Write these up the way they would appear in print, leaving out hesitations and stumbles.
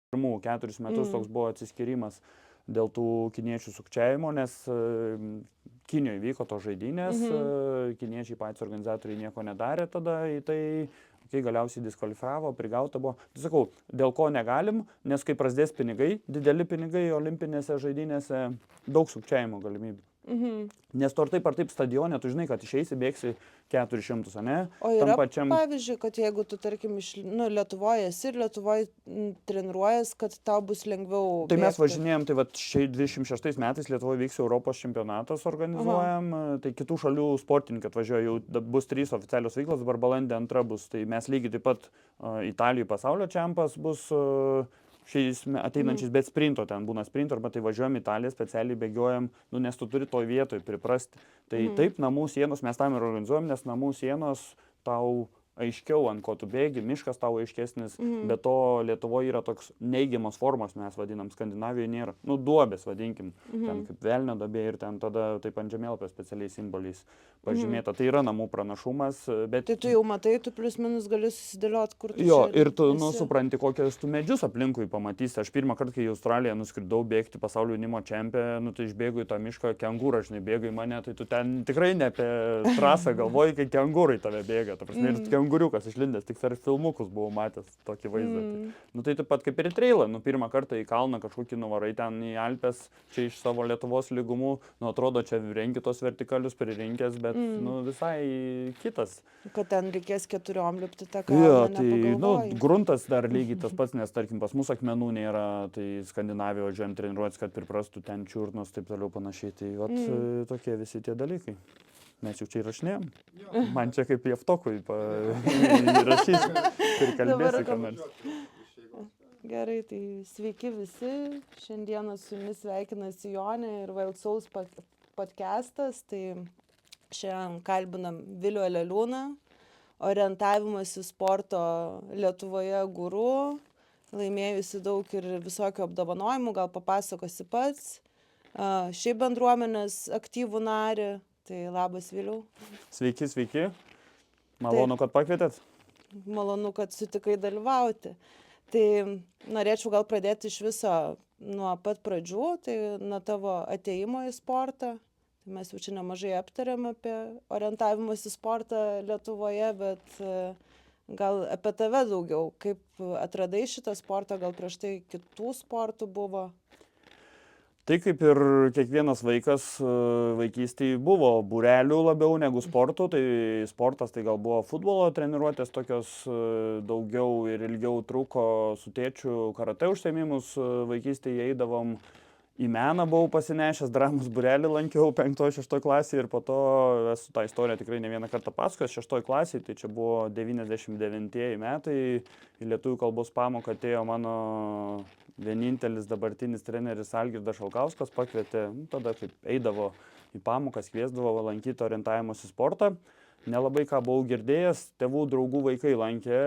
Pirmų 4 metus toks buvo atsiskyrimas dėl tų kiniečių sukčiavimo, nes Kinijoje vyko to žaidynės, kiniečiai patys organizatoriai nieko nedarė tada į tai, kai galiausiai diskvalifikavo, prigauta buvo. Tai sakau, dėl ko negalim, nes kai prasidės pinigai, dideli pinigai olimpinėse žaidynėse, daug sukčiavimo galimybių. Nes tu ar taip stadione, tu žinai, kad išeisi, bėgsi 400, ne? O yra pavyzdžiui, kad jeigu tu, tarkim, Lietuvoje esi ir Lietuvoje treniruojas, kad tau bus lengviau Tai mes bėgti? važinėjom, tai vat šiai 26 metais Lietuvoje vyks Europos čempionatas organizuojam, tai kitų šalių sportininkai atvažiuoja, jau bus 3 oficialios veiklos, dabar balandį 2 bus, tai mes lygiai taip pat Italijoje pasaulio čempas bus šiais ateinančiais, bet sprinto ten būna sprinto, arba tai važiuojam į Italiją, specialiai bėgiojam, nes tu turi toj vietoj priprasti. Tai taip, namų sienos mes tam ir organizuojam, nes namų sienos tau aiškiau, ant ko tu bėgi, miškas tau aiškesnis, bet to Lietuvoje yra toks neigiamos formos, mes vadinam, Skandinavijoje nėra. Duobės vadinkim, ten kaip velnio duobė ir ten tada taip ant žemėlapio specialiais simboliais pažymėta. Tai yra namų pranašumas, bet... Tai tu jau matai, tu plius minus gali susidėlioti, kur tu Jo, čia ir tu esi. supranti, kokius tu medžius aplinkui pamatysi. Aš pirmą kartą, kai į Australiją nuskridau bėgti pasaulio jaunimo čempę, tai išbėgu į tą mišką, kengūra, žinai, bėga į mane, tai tu ten tikrai ne apie trasą galvoji, kai kengūrai tave bėga. Ta prasme, ir kengūriukas išlindęs, tik per filmukus buvau matęs tokį vaizdą. Tai taip pat kaip ir į trailą, pirmą kartą į kalną kažkokį nuvarai ten į Alpes, čia iš savo Lietuvos lygumų, atrodo, čia renki tos vertikalius pririnkęs, bet visai kitas. Kad ten reikės 4 lipti tą kalną, Jo, tai nepagalvoji. gruntas dar lygiai tas pats, nes tarkim pas mus akmenų nėra, tai Skandinavijoje važiuojam treniruotis, kad priprastų ten čiurnos, taip toliau panašiai. Tai tokie visi tie dalykai. Mes jau čia įrašinėjom. Man čia kaip Jeftokui įrašysiu ir kalbėsi, ką nors. Gerai, tai sveiki visi. Šiandieną su jumis sveikinasi Jonė ir Wild Souls podcastas. Tai šiandien kalbinam Vilių Aleliūną, orientavimąsi sporto Lietuvoje guru, laimėjusi daug ir visokių apdovanojimų, gal papasakosi pats. Šiaip bendruomenės aktyvų narį. Tai labas, Viliau. Sveiki, sveiki. Malonu, kad pakvietėt. Malonu, kad sutikai dalyvauti. Tai norėčiau gal pradėti iš viso nuo pat pradžių, tai nuo tavo atėjimo į sportą. Tai mes jau čia nemažai aptarėm apie orientavimąsi sportą Lietuvoje, bet gal apie tave daugiau. Kaip atradai šitą sportą, gal prieš tai kitų sportų buvo? Tai kaip ir kiekvienas vaikas vaikystėje buvo būrelių labiau negu sportų, tai sportas tai gal buvo futbolo treniruotės tokios daugiau ir ilgiau truko su tėčiu karate užsiėmimus, vaikystėje eidavom į meną, buvau pasinešęs, dramos būrelį lankiau 5-6 klasėje ir po to esu tą istoriją tikrai ne vieną kartą pasakojęs, 6 klasėje, tai čia buvo 99 metai, į lietuvių kalbos pamoką atėjo mano vienintelis dabartinis treneris Algirdas Šalkauskas, pakvietė, tada kaip eidavo į pamokas, kviesdavo lankyti orientavimosi sportą. Nelabai ką buvau girdėjęs, tėvų draugų vaikai lankė,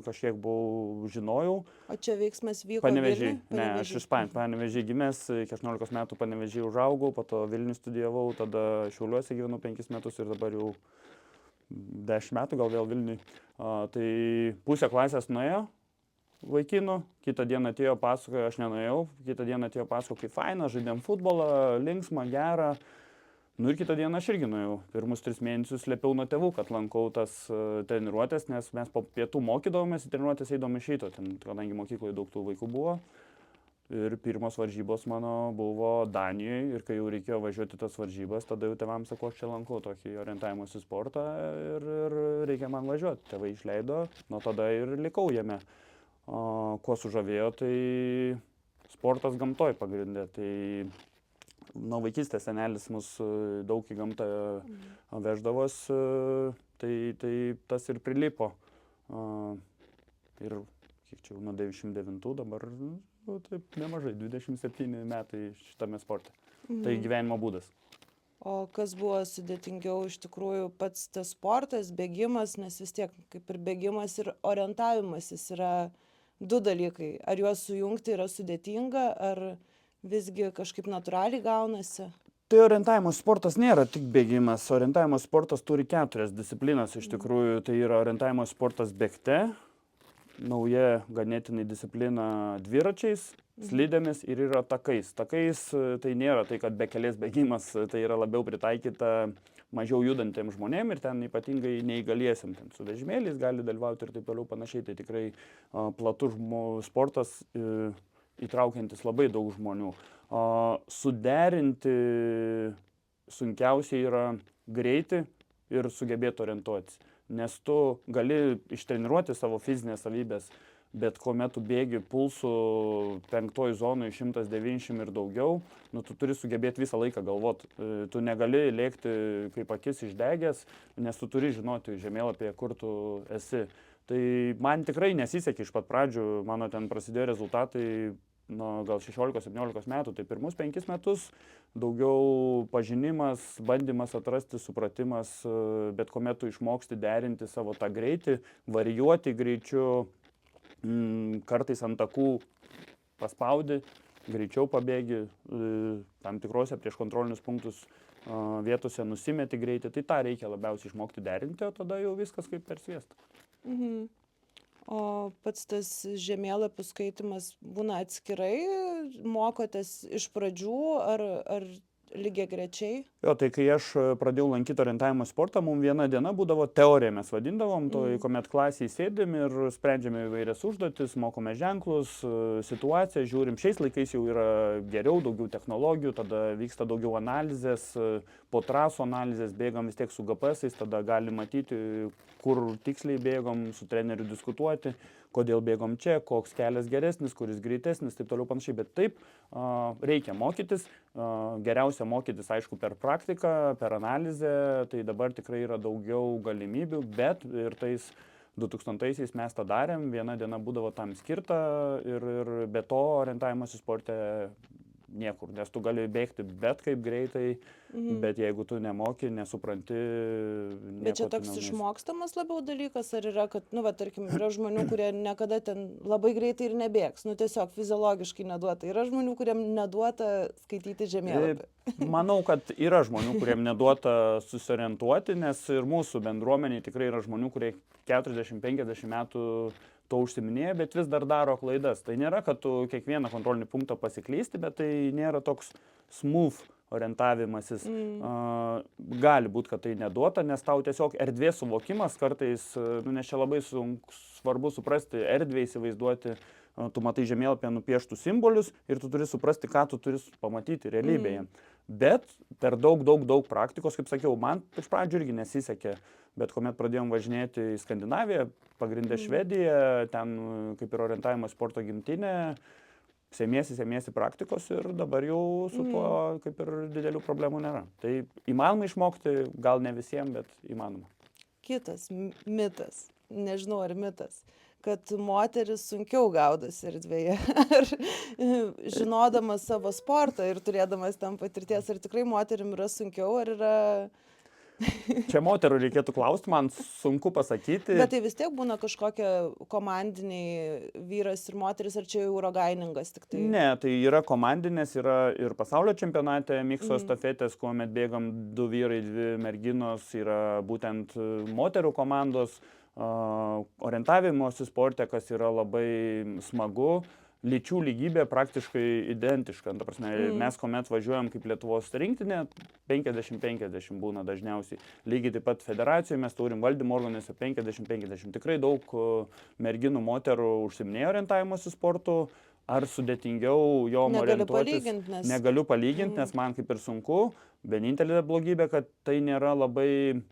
kažkiek buvau žinojau. O čia veiksmas vyko Panevėžy? Vilniuj? Ne, aš iš Panevėžy gimęs, iki 18 metų Panevėžy užaugau, po to Vilnių studijavau, tada Šiauliuose gyvenau 5 metus ir dabar jau 10 metų gal vėl Vilniui. Tai pusę klasės nuėjo vaikinų, kitą dieną atėjo pasakojo, aš nenuėjau, kitą dieną atėjo pasakojo, kaip faina, žaidėm futbolą, linksma, gerą. Ir kitą dieną aš irgi nuėjau. Pirmus 3 mėnesius slėpiau nuo tėvų, kad lankau tas treniruotės, nes mes po pietų mokydavomės, į treniruotės eidom iš ryto, kadangi mokykloje daug tų vaikų buvo. Ir pirmos varžybos mano buvo Danijoje ir kai jau reikėjo važiuoti tas varžybas, tada jau tėvams sakau, aš čia lankau tokį orientavimosi sportą ir reikia man važiuoti. Tėvai išleido, nuo tada ir likau jame. Kuo sužavėjo, tai sportas gamtoj pagrindė. Tai nuo vaikystės senelis mus daug į gamtą veždavos, tai tas ir prilipo. Ir kiek čia jau nuo 99 dabar, taip nemažai, 27 metai šitame sporte. Tai gyvenimo būdas. O kas buvo sudėtingiau iš tikrųjų pats tas sportas, bėgimas, nes vis tiek kaip ir bėgimas ir orientavimasis yra 2 dalykai. Ar juos sujungti yra sudėtinga, ar visgi kažkaip natūraliai gaunasi? Tai orientavimo sportas nėra tik bėgimas. Orientavimo sportas turi 4 disciplinas iš tikrųjų. Tai yra orientavimo sportas bėgte, nauja ganėtinai disciplina dviračiais, slidėmis ir yra takais. Takais tai nėra tai, kad bekelės bėgimas, tai yra labiau pritaikyta mažiau judantiems žmonėms ir ten ypatingai neįgaliesiam, ten su vežimėliais gali dalyvauti ir taip toliau panašiai. Tai tikrai platus sportas įtraukiantis labai daug žmonių. Suderinti sunkiausiai yra greitį ir sugebėti orientuotis. Nes tu gali ištreniruoti savo fizinės savybės, bet kuomet tu bėgi pulsų 5 zonui 190 ir daugiau, tu turi sugebėti visą laiką galvoti. Tu negali lėkti kaip akis išdegęs, nes tu turi žinoti žemėlapyje, kur tu esi. Tai man tikrai nesisekė iš pat pradžių, mano ten prasidėjo rezultatai gal 16-17 metų, tai pirmus 5 metus daugiau pažinimas, bandymas atrasti, supratimas, bet kuomet tu išmoksti derinti savo tą greitį, varijuoti greičiu, kartais ant takų paspaudi, greičiau pabėgi, tam tikrose prieš kontrolinius punktus vietose nusimeti greitį, tai tą reikia labiausiai išmokti derinti, o tada jau viskas kaip per sviestą. O pats tas žemėlapių skaitimas būna atskirai, mokotės iš pradžių ar lygiagrečiai? Jo, tai kai aš pradėjau lankyti orientavimo sportą, mums viena diena būdavo teorija, mes vadindavom, kuomet klasėje sėdim ir sprendžiame įvairias užduotis, mokome ženklus, situaciją, žiūrim. Šiais laikais jau yra geriau, daugiau technologijų, tada vyksta daugiau analizės, po trasų analizės bėgam vis tiek su GPS-ais, tada gali matyti, kur tiksliai bėgom, su treneriu diskutuoti, kodėl bėgom čia, koks kelias geresnis, kuris greitesnis, taip toliau panašiai. Bet taip, reikia mokytis, geriausia mokytis, aišku, per praktiką, per analizę, tai dabar tikrai yra daugiau galimybių, bet ir tais 2000-aisiais mes tą darėm, viena diena būdavo tam skirta ir be to orientavimosi sporte niekur, nes tu gali bėgti bet kaip greitai, bet jeigu tu nemoki, nesupranti, nieko. Bet čia toks išmokstamas labiau dalykas, ar yra, kad, tarkim, yra žmonių, kurie niekada ten labai greitai ir nebėgs, tiesiog fiziologiškai neduota. Yra žmonių, kuriem neduota skaityti žemėlapį. Manau, kad yra žmonių, kuriem neduota susiorientuoti, nes ir mūsų bendruomeniai tikrai yra žmonių, kurie 40-50 metų to užsiminėja, bet vis dar daro klaidas. Tai nėra, kad tu kiekvieną kontrolinį punktą pasiklysti, bet tai nėra toks smooth orientavimasis. Gali būti, kad tai neduota, nes tau tiesiog erdvės suvokimas kartais, nes čia labai svarbu suprasti erdvę, įsivaizduoti, tu matai žemėlapyje nupieštus simbolius ir tu turi suprasti, ką tu turi pamatyti realybėje. Bet per daug praktikos, kaip sakiau, man iš pradžių irgi nesisekė. Bet kuomet pradėjom važinėti į Skandinaviją, pagrindę Švediją, ten kaip ir orientavimo sporto gimtinė, semiesi praktikos ir dabar jau su tuo kaip ir didelių problemų nėra. Tai įmanoma išmokti, gal ne visiems, bet įmanoma. Kitas mitas, nežinau ar mitas, kad moteris sunkiau gaudosi erdvėje. Ar žinodamas savo sportą ir turėdamas tam patirties, ar tikrai moterim yra sunkiau, ar yra... Čia moterų reikėtų klausti, man sunku pasakyti. Bet tai vis tiek būna kažkokie komandiniai vyras ir moteris, ar čia jau Rogainingas tik tai? Ne, tai yra komandinės, yra ir pasaulio čempionate mikso estafetės, kuomet bėgam 2 vyrai, 2 merginos, yra būtent moterų komandos, orientavimosi sporte, kas yra labai smagu. Lyčių lygybė praktiškai identiška. Ta prasme, mes kuomet važiuojam kaip Lietuvos rinktinė, 50-50 būna dažniausiai. Lygiai taip pat federacijoje mes turim valdymo organuose 50-50. Tikrai daug merginų, moterų užsiiminėja orientavimosi sportu. Ar sudėtingiau jom orientuotis? Negaliu palyginti, nes man kaip ir sunku. Vienintelė blogybė, kad tai nėra labai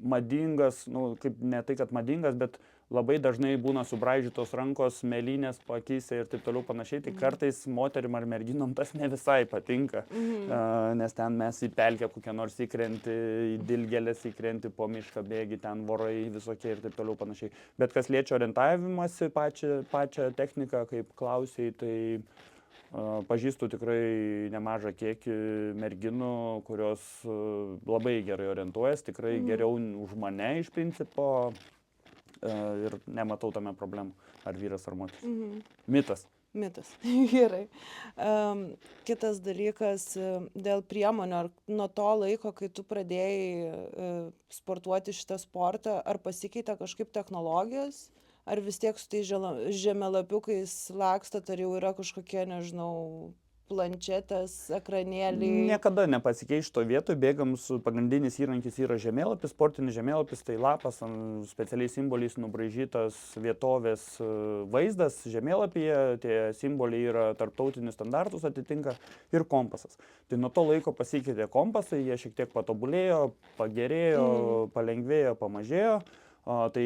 madingas, kaip ne tai, kad madingas, bet labai dažnai būna subraižytos rankos, mėlynės akyse ir taip toliau panašiai. Tai kartais moterim ar merginom tas ne visai patinka, nes ten mes į pelkę kokią nors įkrenti, į dilgėlės įkrenti, po mišką bėgi, ten vorai visokie ir taip toliau panašiai. Bet kas liečia orientavimąsi, pačią techniką, kaip klausei, tai pažįstu tikrai nemažą kiekį merginų, kurios labai gerai orientuojas, tikrai geriau už mane iš principo. Ir nematau tame problemų, ar vyras, ar moteris. Mitas. Gerai. Kitas dalykas, dėl priemonių, ar nuo to laiko, kai tu pradėjai sportuoti šitą sportą, ar pasikeitė kažkaip technologijos, ar vis tiek su tais žemėlapiukais lakstot, ar jau yra kažkokie, nežinau, planšetės, ekranėliai? Niekada nepasikeis šito vietoj, bėgam su pagrindinis įrankis yra žemėlapis, sportinis žemėlapis, tai lapas ant specialiais simboliais nubraižytas vietovės vaizdas žemėlapyje, tie simboliai yra tarptautinius standartus atitinka ir kompasas. Tai nuo to laiko pasikeitė kompasai, jie šiek tiek patobulėjo, pagerėjo, palengvėjo, pamažėjo. Tai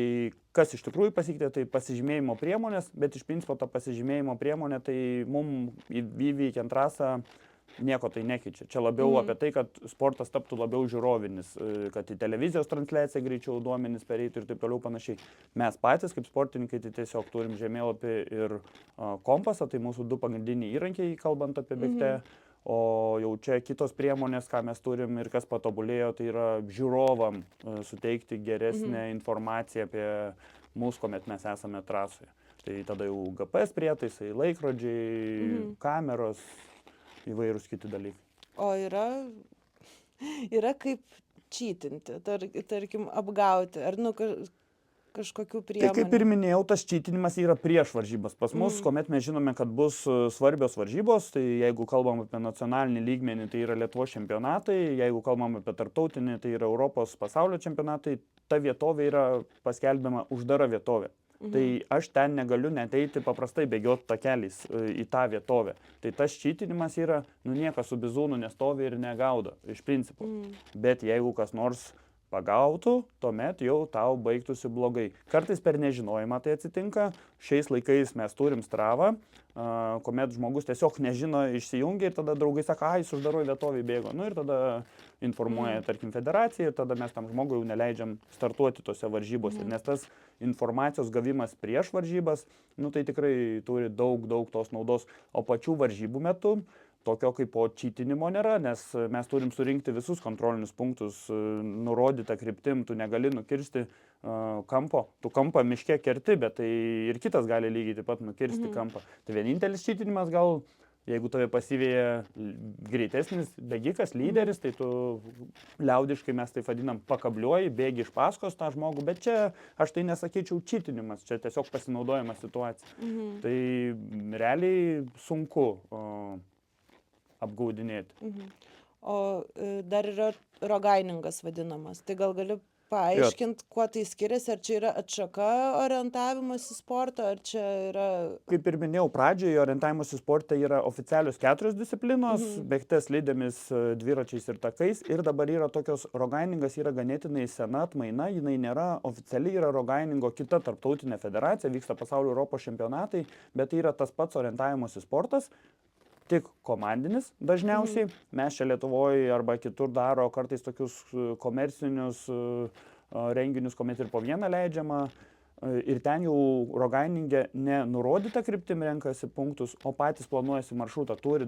kas iš tikrųjų pasikeitė, tai pasižymėjimo priemonės, bet iš principo ta pasižymėjimo priemonė, tai mums įveikiant trasą nieko tai nekeičia. Čia labiau apie tai, kad sportas taptų labiau žiūrovinis, kad į televizijos transliaciją greičiau duomenys pereitų ir taip toliau panašiai. Mes patys kaip sportininkai tai tiesiog turim žemėlapį ir kompasą, tai mūsų du pagrindiniai įrankiai, kalbant apie bėgtę. O jau čia kitos priemonės, ką mes turim ir kas patobulėjo, tai yra žiūrovam suteikti geresnę informaciją apie mus, kuomet mes esame trasoje. Tai tada jau GPS prietaisai, laikrodžiai, kameros, įvairūs kiti dalykai. O yra kaip čytinti, tarkim, apgauti, ar kažkokių priemonių? Tai kaip ir minėjau, tas čytinimas yra prieš varžybas. Pas mus, kuomet mes žinome, kad bus svarbios varžybos, tai jeigu kalbam apie nacionalinį lygmenį, tai yra Lietuvos čempionatai, jeigu kalbam apie tarptautinį, tai yra Europos pasaulio čempionatai, ta vietovė yra paskelbiama uždara vietovė. Tai aš ten negaliu net eiti paprastai bėgioti takeliais į tą vietovę. Tai tas čytinimas yra, niekas su bizūnu nestovi ir negaudo, iš principo. Bet jeigu kas nors pagautų, tuomet jau tau baigtųsi blogai. Kartais per nežinojimą tai atsitinka. Šiais laikais mes turim Stravą, kuomet žmogus tiesiog nežino, išsijungia ir tada draugai sako, jis uždaroj vietovėj bėgo. Ir tada informuoja, tarkim, federaciją ir tada mes tam žmogui jau neleidžiam startuoti tose varžybose. Nes tas informacijos gavimas prieš varžybas, tai tikrai turi daug tos naudos. O pačių varžybų metu tokio kaip po čytinimo nėra, nes mes turim surinkti visus kontrolinius punktus, nurodytą kryptim, tu negali nukirsti kampo. Tu kampą miške kerti, bet tai ir kitas gali lygiai taip pat nukirsti kampą. Tai vienintelis čytinimas gal, jeigu tave pasivėja greitesnis bėgikas, lyderis, tai tu liaudiškai mes tai vadinam pakabliuoji, bėgi iš paskos tą žmogų, bet čia aš tai nesakyčiau čytinimas, čia tiesiog pasinaudojimas situacija. Tai realiai sunku apgaudinėti. O dar yra rogainingas vadinamas. Tai gal gali paaiškinti, kuo tai skiriasi? Ar čia yra atšaka orientavimas į sportą, ar čia yra... Kaip ir minėjau, pradžioje orientavimas į sportą yra oficialios 4 disciplinos, bėgte slidėmis, dviračiais ir takais. Ir dabar yra tokios, rogainingas yra ganėtinai sena atmaina, jinai nėra oficialiai, yra rogainingo kita tarptautinė federacija, vyksta pasaulio Europos čempionatai, bet tai yra tas pats orientavimas į sportas. Tik komandinis dažniausiai. Mes čia Lietuvoje arba kitur daro kartais tokius komercinius renginius, kuomet ir po vieną leidžiama. Ir ten jau rogainingė ne nurodyta kryptim renkasi punktus, o patys planuojasi maršrutą. Turi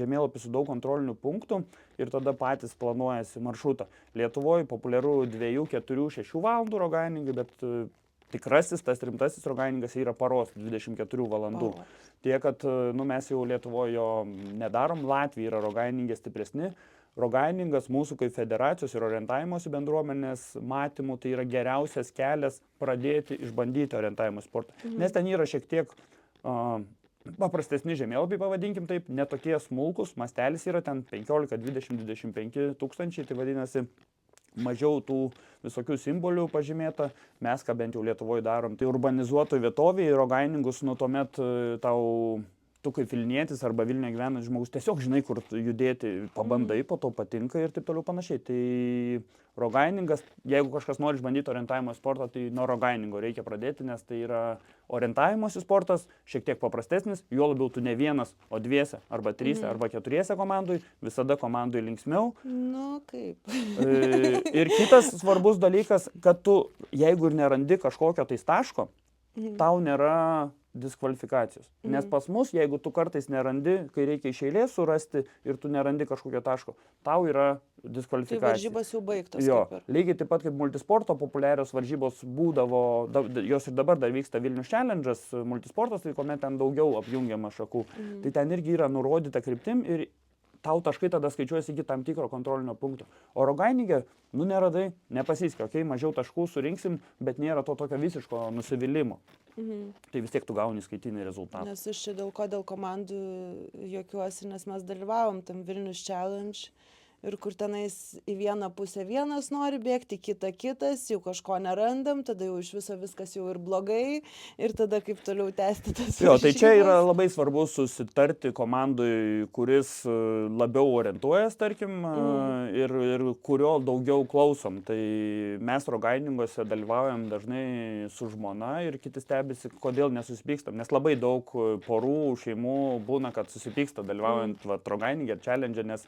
žemėlapį su daug kontrolinių punktų ir tada patys planuojasi maršrutą. Lietuvoje populiaru 2, 4, 6 valandų rogainingai, bet tikrasis, tas rimtasis rogainingas yra paros 24 valandų. Tiek, kad mes jau Lietuvoje jo nedarom, Latvija yra rogainingė stipresni. Rogainingas mūsų kaip federacijos ir orientavimosi bendruomenės matymų, tai yra geriausias kelias pradėti išbandyti orientavimo sportą. Nes ten yra šiek tiek paprastesni žemėlapiai, pavadinkim taip, netokie smulkus, mastelis yra ten 15, 20, 25 tūkstančiai, tai vadinasi mažiau tų visokių simbolių pažymėta. Mes, ką bent jau Lietuvoje darom, tai urbanizuotojų vietovėje rogainingus, tuomet tau, tu kaip Vilnietis arba Vilniuje gyvenantis žmogus, tiesiog žinai, kur judėti, pabandai, po to patinka ir taip toliau panašiai. Tai rogainingas, jeigu kažkas nori išbandyti orientavimo sportą, tai nuo rogainingo reikia pradėti, nes tai yra orientavimosi sportas, šiek tiek paprastesnis, juo labiau tu ne vienas, o 2 arba 3 arba 4 komandui, visada komandui linksmiau. Kaip. Ir kitas svarbus dalykas, kad tu, jeigu ir nerandi kažkokio tais taško, tau nėra diskvalifikacijos. Nes pas mus, jeigu tu kartais nerandi, kai reikia iš eilės surasti ir tu nerandi kažkokio taško, tau yra diskvalifikacija. Tai varžybos jau baigtos. Jo, lygiai taip pat kaip multisporto populiarios varžybos būdavo, jos ir dabar dar vyksta Vilnius Challenge'as, multisportas, tai kuomet ten daugiau apjungiama šakų. Tai ten irgi yra nurodyta kryptim ir tau taškai tada skaičiuojasi iki tam tikro kontrolinio punkto. O Rogainingė, neradai, nepasisekė, mažiau taškų surinksim, bet nėra to tokio visiško nusivylimų. Tai vis tiek tu gauni skaitinį rezultatą. Nes aš čia dėl komandų juokiuosi, nes mes dalyvavom tam Vilnius Challenge. Ir kur tenais į vieną pusę vienas nori bėgti, kitą kitas, jau kažko nerandam, tada jau iš viso viskas jau ir blogai, ir tada kaip toliau tęsti tas Jo, tai čia yra labai svarbu susitarti komandui, kuris labiau orientuojas, tarkim, ir kurio daugiau klausom. Tai mes Rogaininguose dalyvaujam dažnai su žmona ir kiti stebisi, kodėl nesusipykstam, nes labai daug porų, šeimų būna, kad susipyksta dalyvaujant Rogainingę ir Challenge, nes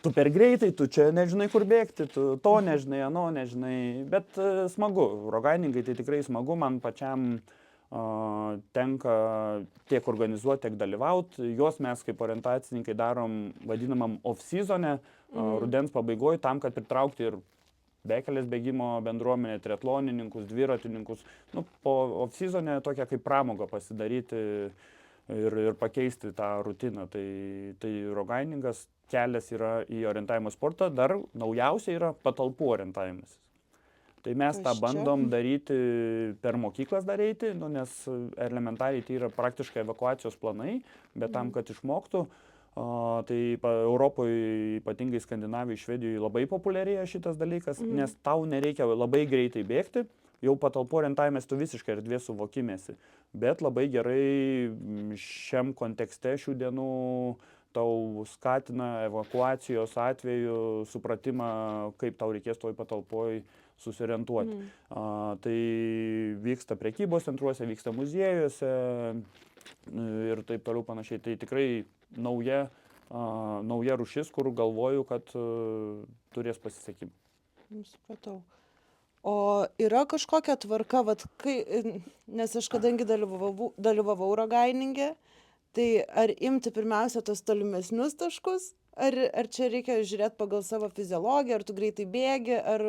tu per greitai, tu čia nežinai kur bėgti, tu to nežinai, ano nežinai, bet smagu, Rogainingai tai tikrai smagu, man pačiam tenka tiek organizuoti, tiek dalyvauti, juos mes kaip orientacininkai darom vadinamam off-seasone, rudens pabaigoje, tam, kad pritraukti ir bekelės bėgimo bendruomenę, triatlonininkus, dviratininkus, po off-seasone tokią kaip pramogą pasidaryti ir pakeisti tą rutiną. Tai Rogainingas kelias yra į orientavimo sportą, dar naujausia yra patalpų orientavimas. Tai mes tą bandom daryti per mokyklas dar eiti, nes elementariai tai yra praktiškai evakuacijos planai, bet tam, kad išmoktų, tai Europoje, ypatingai Skandinavijoje, Švedijoje labai populiarėja šitas dalykas, nes tau nereikia labai greitai bėgti, jau patalpų orientavimas tu visiškai erdvės suvokimėsi, bet labai gerai šiam kontekste šių dienų tau skatina evakuacijos atveju supratimą, kaip tau reikės toj patalpoj susiorientuoti. Tai vyksta prekybos centruose, vyksta muziejuose ir taip toliau panašiai. Tai tikrai nauja rūšis, kur galvoju, kad turės pasisekimą. Supratau. O yra kažkokia tvarka, nes aš kadangi dalyvavau Rogainingė, tai ar imti pirmiausia tos tolimesnius taškus, ar čia reikia žiūrėti pagal savo fiziologiją, ar tu greitai bėgi, ar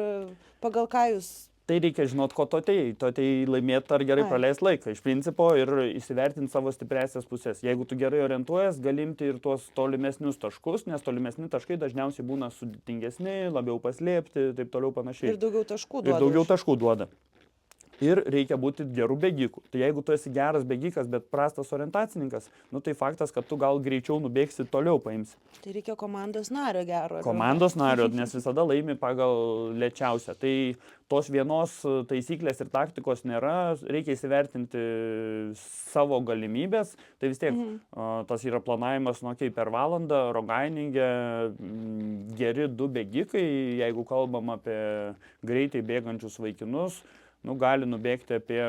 pagal ką jūs? Tai reikia žinot, ko tu atėjai laimėti ar gerai praleisti laiką, iš principo, ir įsivertinti savo stipresias pusės. Jeigu tu gerai orientuojas, gali imti ir tuos tolimesnius taškus, nes tolimesni taškai dažniausiai būna sudėtingesni, labiau paslėpti, taip toliau panašiai. Ir daugiau taškų duoda. Ir reikia būti gerų bėgikų. Tai jeigu tu esi geras bėgikas, bet prastas orientacininkas, tai faktas, kad tu gal greičiau nubėgsi, toliau paimsi. Tai reikia komandos nario gero. Komandos nario, nes visada laimi pagal lėčiausią. Tai tos vienos taisyklės ir taktikos nėra, reikia įsivertinti savo galimybės. Tai vis tiek tas yra planavimas, per valandą, Rogainingė, geri 2 bėgikai, jeigu kalbam apie greitai bėgančius vaikinus, gali nubėgti apie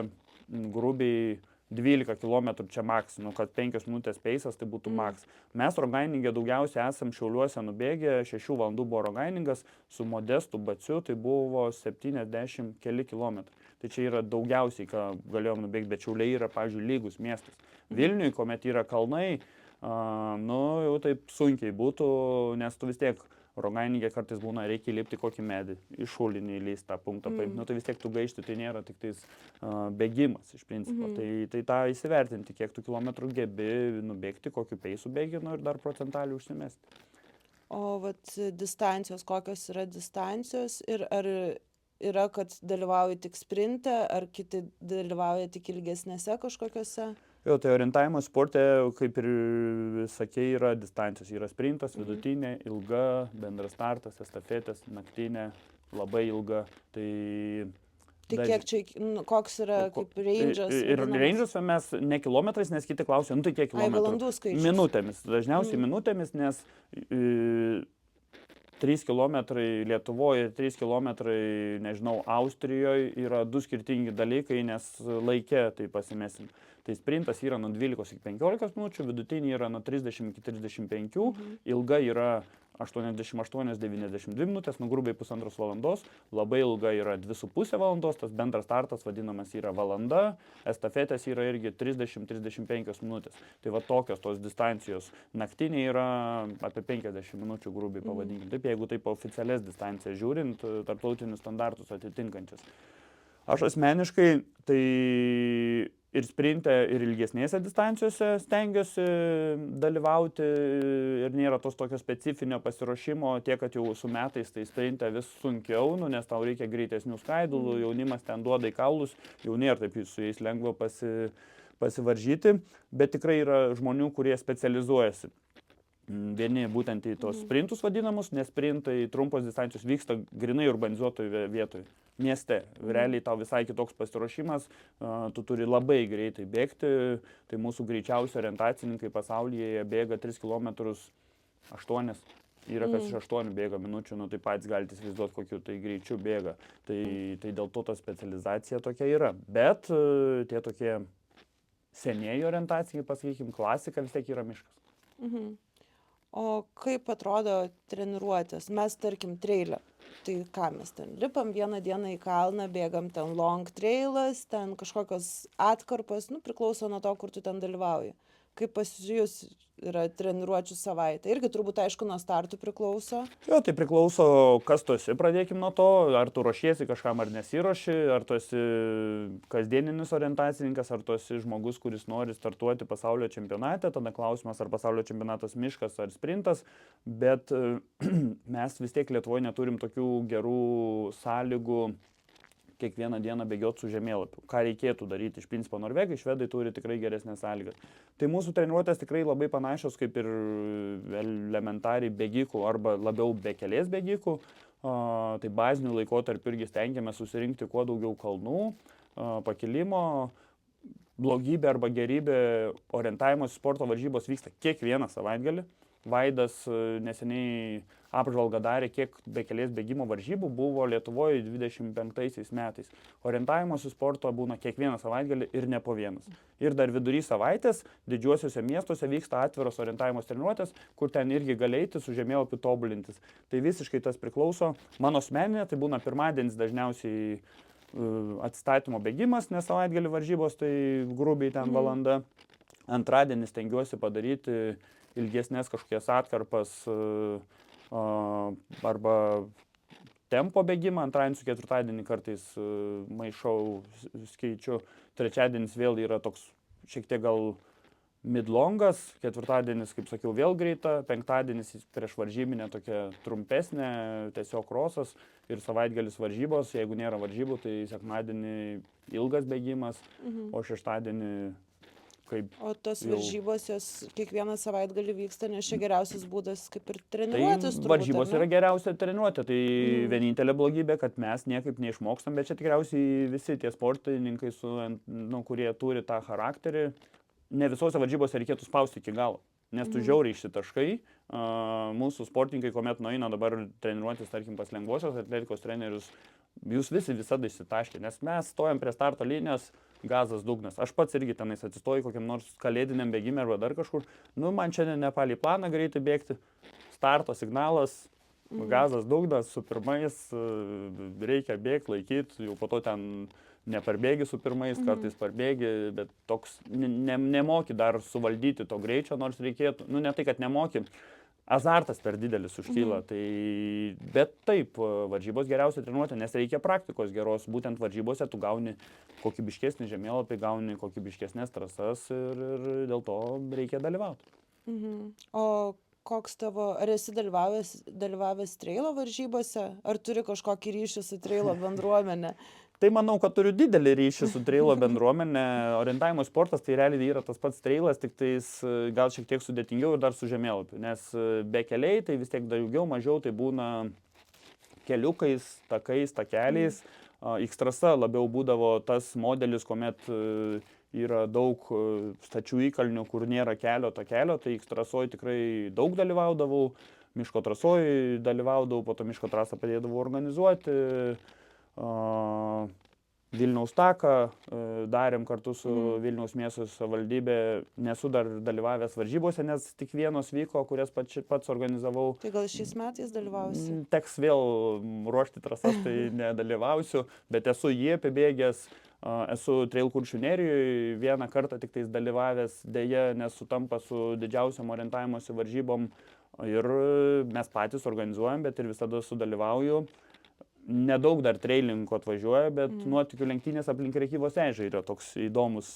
grubiai 12 km čia maks, kad 5 minutės peisas tai būtų maks. Mes Rogainingė daugiausiai esam Šiauliuose nubėgę, 6 valandų buvo Rogainingas, su Modestu Baciu tai buvo 70 keli kilometrai. Tai čia yra daugiausiai, ką galėjom nubėgti, bet Šiauliai yra, pavyzdžiui, lygus miestas. Vilniui, kuomet yra kalnai, jau taip sunkiai būtų, nes tu vis tiek Rogainingė kartais būna, reikia įlipti kokį medį, iš šulinį įlysti tą punktą paimti. Tai vis tiek tu gaišti, tai nėra tik tais bėgimas iš principo. Tai tą įsivertinti, kiek tu kilometrų gebi nubėgti, kokiu peisu bėgi, ir dar procentaliai užsimesti. O distancijos, kokios yra distancijos ir ar yra, kad dalyvauji tik sprinte, ar kiti dalyvauja tik ilgesnėse kažkokiose? Jo, tai orientavimo sporte, kaip ir sakei, yra distancijos. Yra sprintas, vidutinė, ilga, bendras startas, estafetės, naktinė, labai ilga. Tai kiek čia, koks yra kaip range'as? Ir range'as mes ne kilometrais, nes kiti klausia, tai kiek kilometrų? Valandų skaičius. Minutėmis, dažniausiai minutėmis, nes 3 kilometrai Lietuvoje ir 3 kilometrai, nežinau, Austrijoje yra 2 skirtingi dalykai, nes laike tai pasimesim. Tai sprintas yra nuo 12 iki 15 minučių, vidutinė yra nuo 30 iki 35, ilga yra 88-92 minutės, grubiai 1,5 valandos, labai ilga yra 2,5 valandos, tas bendras startas vadinamas yra valanda, estafetės yra irgi 30-35 minutės. Tai va tokios tos distancijos. Naktinė yra apie 50 minučių grubiai pavadinkim. Taip, jeigu taip oficialias distancijas žiūrint, tarptautinius standartus atitinkančias. Aš asmeniškai tai ir sprinte, ir ilgesnėse distancijose stengiuosi dalyvauti ir nėra tos tokio specifinio pasiruošimo, tiek, kad jau su metais tai sprinte vis sunkiau, nu, nes tau reikia greitesnių skaidulų, jaunimas ten duoda į kaulus, jau nėra taip su jais lengva pasivaržyti, bet tikrai yra žmonių, kurie specializuojasi. Vieni būtent į tos sprintus vadinamus, nes sprintai trumpos distancijos vyksta grinai urbanizuotoje vietoje, mieste. Realiai tau visai kitoks pasiruošimas, tu turi labai greitai bėgti, tai mūsų greičiausi orientacininkai pasaulyje jie bėga 3 km 8, yra kas iš 8 bėga minučių, nu tai patys galite įsivaizduoti, kokiu tai greičiu bėga. Tai dėl to ta specializacija tokia yra, bet tie tokie senieji orientacijai, pasakykim, klasika vis tiek yra miškas. O kaip atrodo treniruotės? Mes, tarkim, treilę. Tai ką mes ten lipam vieną dieną į kalną, bėgam ten long trailas, ten kažkokios atkarpos, nu, priklauso nuo to, kur tu ten dalyvauji. Kaip pas jūs yra treniruočių savaitė? Irgi turbūt, aišku, nuo startų priklauso. Jo, tai priklauso, kas tu esi, pradėkim nuo to, ar tu ruošiesi kažkam ar nesiruoši, ar tu esi kasdieninis orientacininkas, ar tu esi žmogus, kuris nori startuoti pasaulio čempionate, tada klausimas, ar pasaulio čempionatas miškas ar sprintas, bet mes vis tiek Lietuvoje neturim tokių gerų sąlygų kiekvieną dieną bėgioti su žemėlapiu. Ką reikėtų daryti? Iš principo Norvegai, švedai turi tikrai geresnės sąlygas. Tai mūsų treniruotės tikrai labai panašios kaip ir elementariai bėgikų arba labiau bekelės bėgikų. Tai bazinių laikotarpių irgi stengiamės susirinkti kuo daugiau kalnų, pakilimo. Blogybė arba gerybė orientavimosi sporto varžybos vyksta kiekvieną savaitgalį. Vaidas neseniai apžvalgą darė, kiek bekelės bėgimo varžybų buvo Lietuvoje 25 metais. Orientavimosi sporto būna kiekvieną savaitgalį ir ne po vienas. Ir dar vidury savaitės didžiuosiuose miestuose vyksta atviros orientavimos treniruotės, kur ten irgi galėti su žemėlapiu tobulintis. Tai visiškai tas priklauso. Mano asmeninė tai būna pirmadienis dažniausiai atstatymo bėgimas, nes savaitgalį varžybos tai grubiai ten valanda. Antradienis stengiuosi padaryti ilgesnės kažkokias atkarpas arba tempo bėgimą. Antradienį su ketvirtadienį kartais maišau, skaičiu. Trečiadienis vėl yra toks šiek tiek gal midlongas, ketvirtadienis, kaip sakiau, vėl greita, penktadienis prieš varžybinę tokia trumpesnė, tiesiog krosas ir savaitgalis varžybos. Jeigu nėra varžybų, tai sekmadienį ilgas bėgimas, o šeštadienį kaip... O tos varžybos jos kiekvieną savaitgalį vyksta, nes čia geriausias būdas kaip ir treniruotis. Tai varžybos yra geriausia treniruotė, tai vienintelė blogybė, kad mes niekaip neišmokstam, bet čia tikriausiai visi tie sportininkai, kurie turi tą charakterį, ne visose varžybose reikėtų spausti iki galo, nes tu žiauriai išsitaškai. Mūsų sportininkai, kuomet nueina dabar treniruotis, tarkim, pas lengvosios atletikos trenerius, jūs visi visada išsitaškė, nes mes stojam prie starto linijos, gazas dugnas. Aš pats irgi tenais atsistoju kokiam nors kalėdiniam bėgime arba dar kažkur. Nu, man čia ne palį planą greitai bėgti. Starto signalas, gazas dugnas su pirmais, reikia bėgti, laikyti, jau po to ten neparbėgi su pirmais, kartais parbėgi, bet toks nemoki dar suvaldyti to greičio, nors reikėtų, nu ne tai, kad nemoki, azartas per didelis užkyla, tai, bet taip, varžybos geriausia treniruotė, nes reikia praktikos geros, būtent varžybose tu gauni kokybiškesnį žemėlapį, gauni kokybiškesnės trasas ir dėl to reikia dalyvauti. O koks tavo, ar esi dalyvavęs treilo varžybose, ar turi kažkokį ryšį su treilo bendruomenė? Tai manau, kad turiu didelį ryšį su treilo bendruomenė. Orientavimo sportas tai realiai yra tas pats treilas, tik tais gal šiek tiek sudėtingiau ir dar su žemėlapiu. Nes be keliai tai vis tiek daugiau mažiau tai būna keliukais, takais, takeliais. X-trasa labiau būdavo tas modelis, kuomet yra daug stačių įkalnių, kur nėra kelio, takelio. Tai X-trasoj tikrai daug dalyvaudavau, miško trasoj dalyvaudavau, po to miško trasą padėdavau organizuoti. Vilniaus taką darėm kartu su Vilniaus miesto savivaldybė. Nesu dar dalyvavęs varžybose, nes tik vienos vyko, kurias pats organizavau. Tai gal šiais metais dalyvausi? Teks vėl ruošti trasas, tai nedalyvausiu, bet esu jį apibėgęs. Esu Trail Kuršių nerijoje vieną kartą tik tais dalyvavęs, dėja nesutampa su didžiausiam orientavimosi varžybom ir mes patys organizuojam, bet ir visada sudalyvauju. nedaug dar treilininkų atvažiuoja, bet nuotykių lenktynės aplink Rėkyvos ežerą yra toks įdomus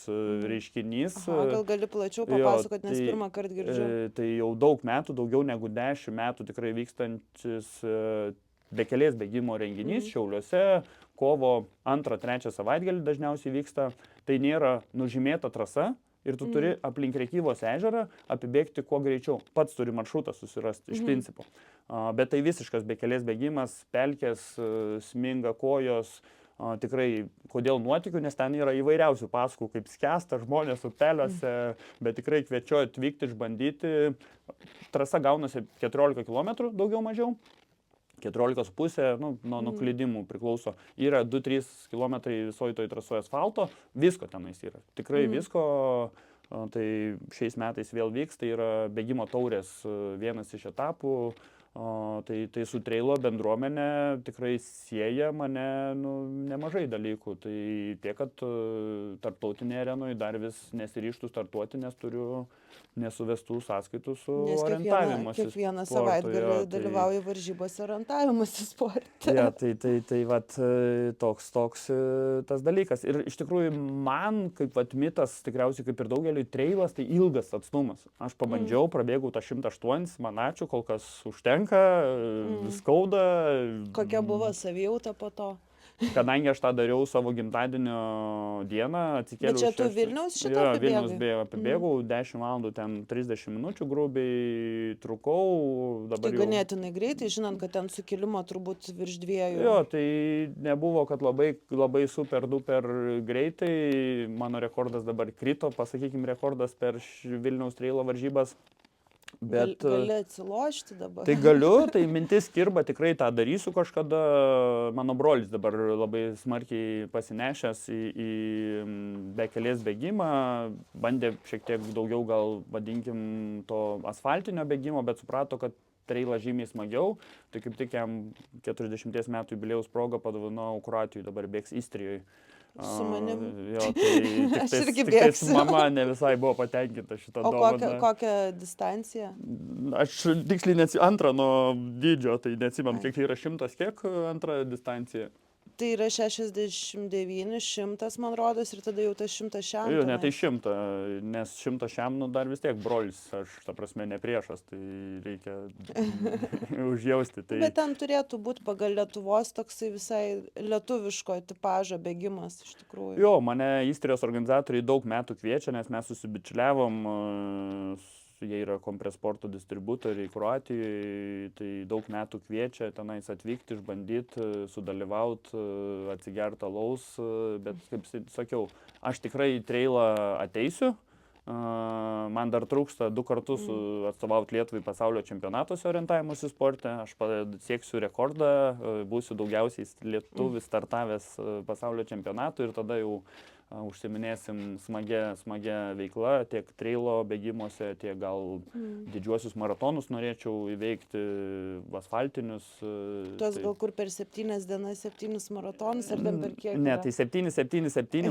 reiškinys. Aha, gal gali plačiau papasakoti, nes pirmą kartą girdžiu. Tai jau daug metų, daugiau negu 10 metų tikrai vykstantis bekelės bėgimo renginys Šiauliuose, kovo 2-3 savaitgalį dažniausiai vyksta. Tai nėra nužymėta trasa ir tu turi aplink Rėkyvos ežerą apibėgti kuo greičiau. Pats turi maršrutą susirasti iš principo. Bet tai visiškas bekelės bėgimas, pelkės, sminga kojos. Tikrai, kodėl nuotykių, nes ten yra įvairiausių pasakų, kaip skęsta žmonės upeliuose, bet tikrai kviečiu atvykti, išbandyti. Trasa gaunasi 14 km daugiau mažiau. 14,5, nuo nuklydimų priklauso. Yra 2-3 km visoje toj trasoje asfalto, visko tenais yra. Tikrai visko, tai šiais metais vėl vyks, tai yra bėgimo taurės vienas iš etapų. Tai su treilo bendruomenė tikrai sieja mane nemažai dalykų. Tai tiek, kad tarptautinėje arenoje dar vis nesiryštų startuoti, nes turiu nesuvestų sąskaitų su orientavimuose. Nes kiekvieną savaitgalį dalyvauja varžybose orientavimuose sporte. Ja, tai vat toks tas dalykas. Ir iš tikrųjų man, kaip vat mitas, tikriausiai kaip ir daugeliui, treilas tai ilgas atstumas. Aš pabandžiau, prabėgau tą 108, man ačiū, kol kas užtenka, skauda. Kokia buvo savijauta po to? Kadangi aš tą dariau savo gimtadienio dieną, atsikėliau... Bet čia tu Vilniaus šitą apibėgai? Jo, Vilniaus apibėgau, 10 valandų, ten 30 minučių grubiai trukau. Tai ganėtinai greitai, žinant, kad ten sukilimo turbūt virš 2. Jo, tai nebuvo, kad labai super duper greitai. Mano rekordas dabar krito, pasakykime, rekordas per Vilniaus treilo varžybas. Bet, gali atsilošti dabar. Tai galiu, tai mintis kirba, tikrai tą darysiu kažkada. Mano brolis dabar labai smarkiai pasinešęs į bekelės bėgimą, bandė šiek tiek daugiau gal vadinkim to asfaltinio bėgimo, bet suprato, kad treilas žymiai smagiau. Tai kaip tik jam 40 metų jubiliejaus progą padovanojau Kroatijoje, dabar bėgs Istrijoje. Su manim. Jo, tai tik mama ne visai buvo patenkinta šitą dovaną. O kokią distanciją? Aš tiksliai antrą nuo dydžio, tai neatsimenu, kiek yra 100, kiek antra distancija. Tai yra 69, 100 man rodos ir tada jau tas 100 šiam. Jo, ne tai 100, nes 100 šiam dar vis tiek brolis, aš ta prasme ne priešas, tai reikia užjausti. Tai... Bet ten turėtų būti pagal Lietuvos toksai visai lietuviško tipažo bėgimas iš tikrųjų. Jo, mane Istrijos organizatoriai daug metų kviečia, nes mes susibičiuliavom, jie yra Kompresporto distributoriai Kroatijoje, tai daug metų kviečia tenais atvykti, išbandyti, sudalyvauti, atsigerti alaus, bet kaip sakiau, aš tikrai į treilą ateisiu, man dar trūksta 2 kartus atstovauti Lietuvai pasaulio čempionatuose orientavimuose sporte, aš sieksiu rekordą, būsiu daugiausiai lietuvis startavęs pasaulio čempionatų ir tada jau užsiminėsim smagia veikla, tiek treilo bėgimuose, tiek gal didžiuosius maratonus norėčiau įveikti, asfaltinius. Tuos gal kur per 7 dienas 7 maratonus ar ten per kiek? Ne, tai 7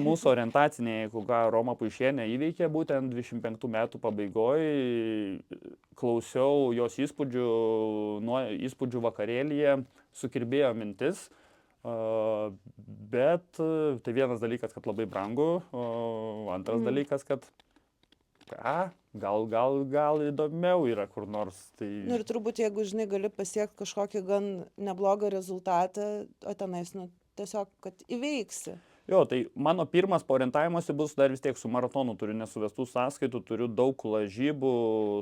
mūsų orientaciniai, jeigu ką Roma Puišienė įveikė, būtent 25 metų pabaigoje, klausiau jos įspūdžių vakarėlyje, sukirbėjo mintis. Bet tai vienas dalykas, kad labai brangu, o antras dalykas, kad gal įdomiau yra kur nors. Tai... Ir turbūt, jeigu žinai, gali pasiekti kažkokį gan neblogą rezultatą, o tenais, tiesiog, kad įveiksi. Jo, tai mano pirmas orientavimuose bus dar vis tiek su maratonu, turiu nesuvestų sąskaitų, turiu daug lažybų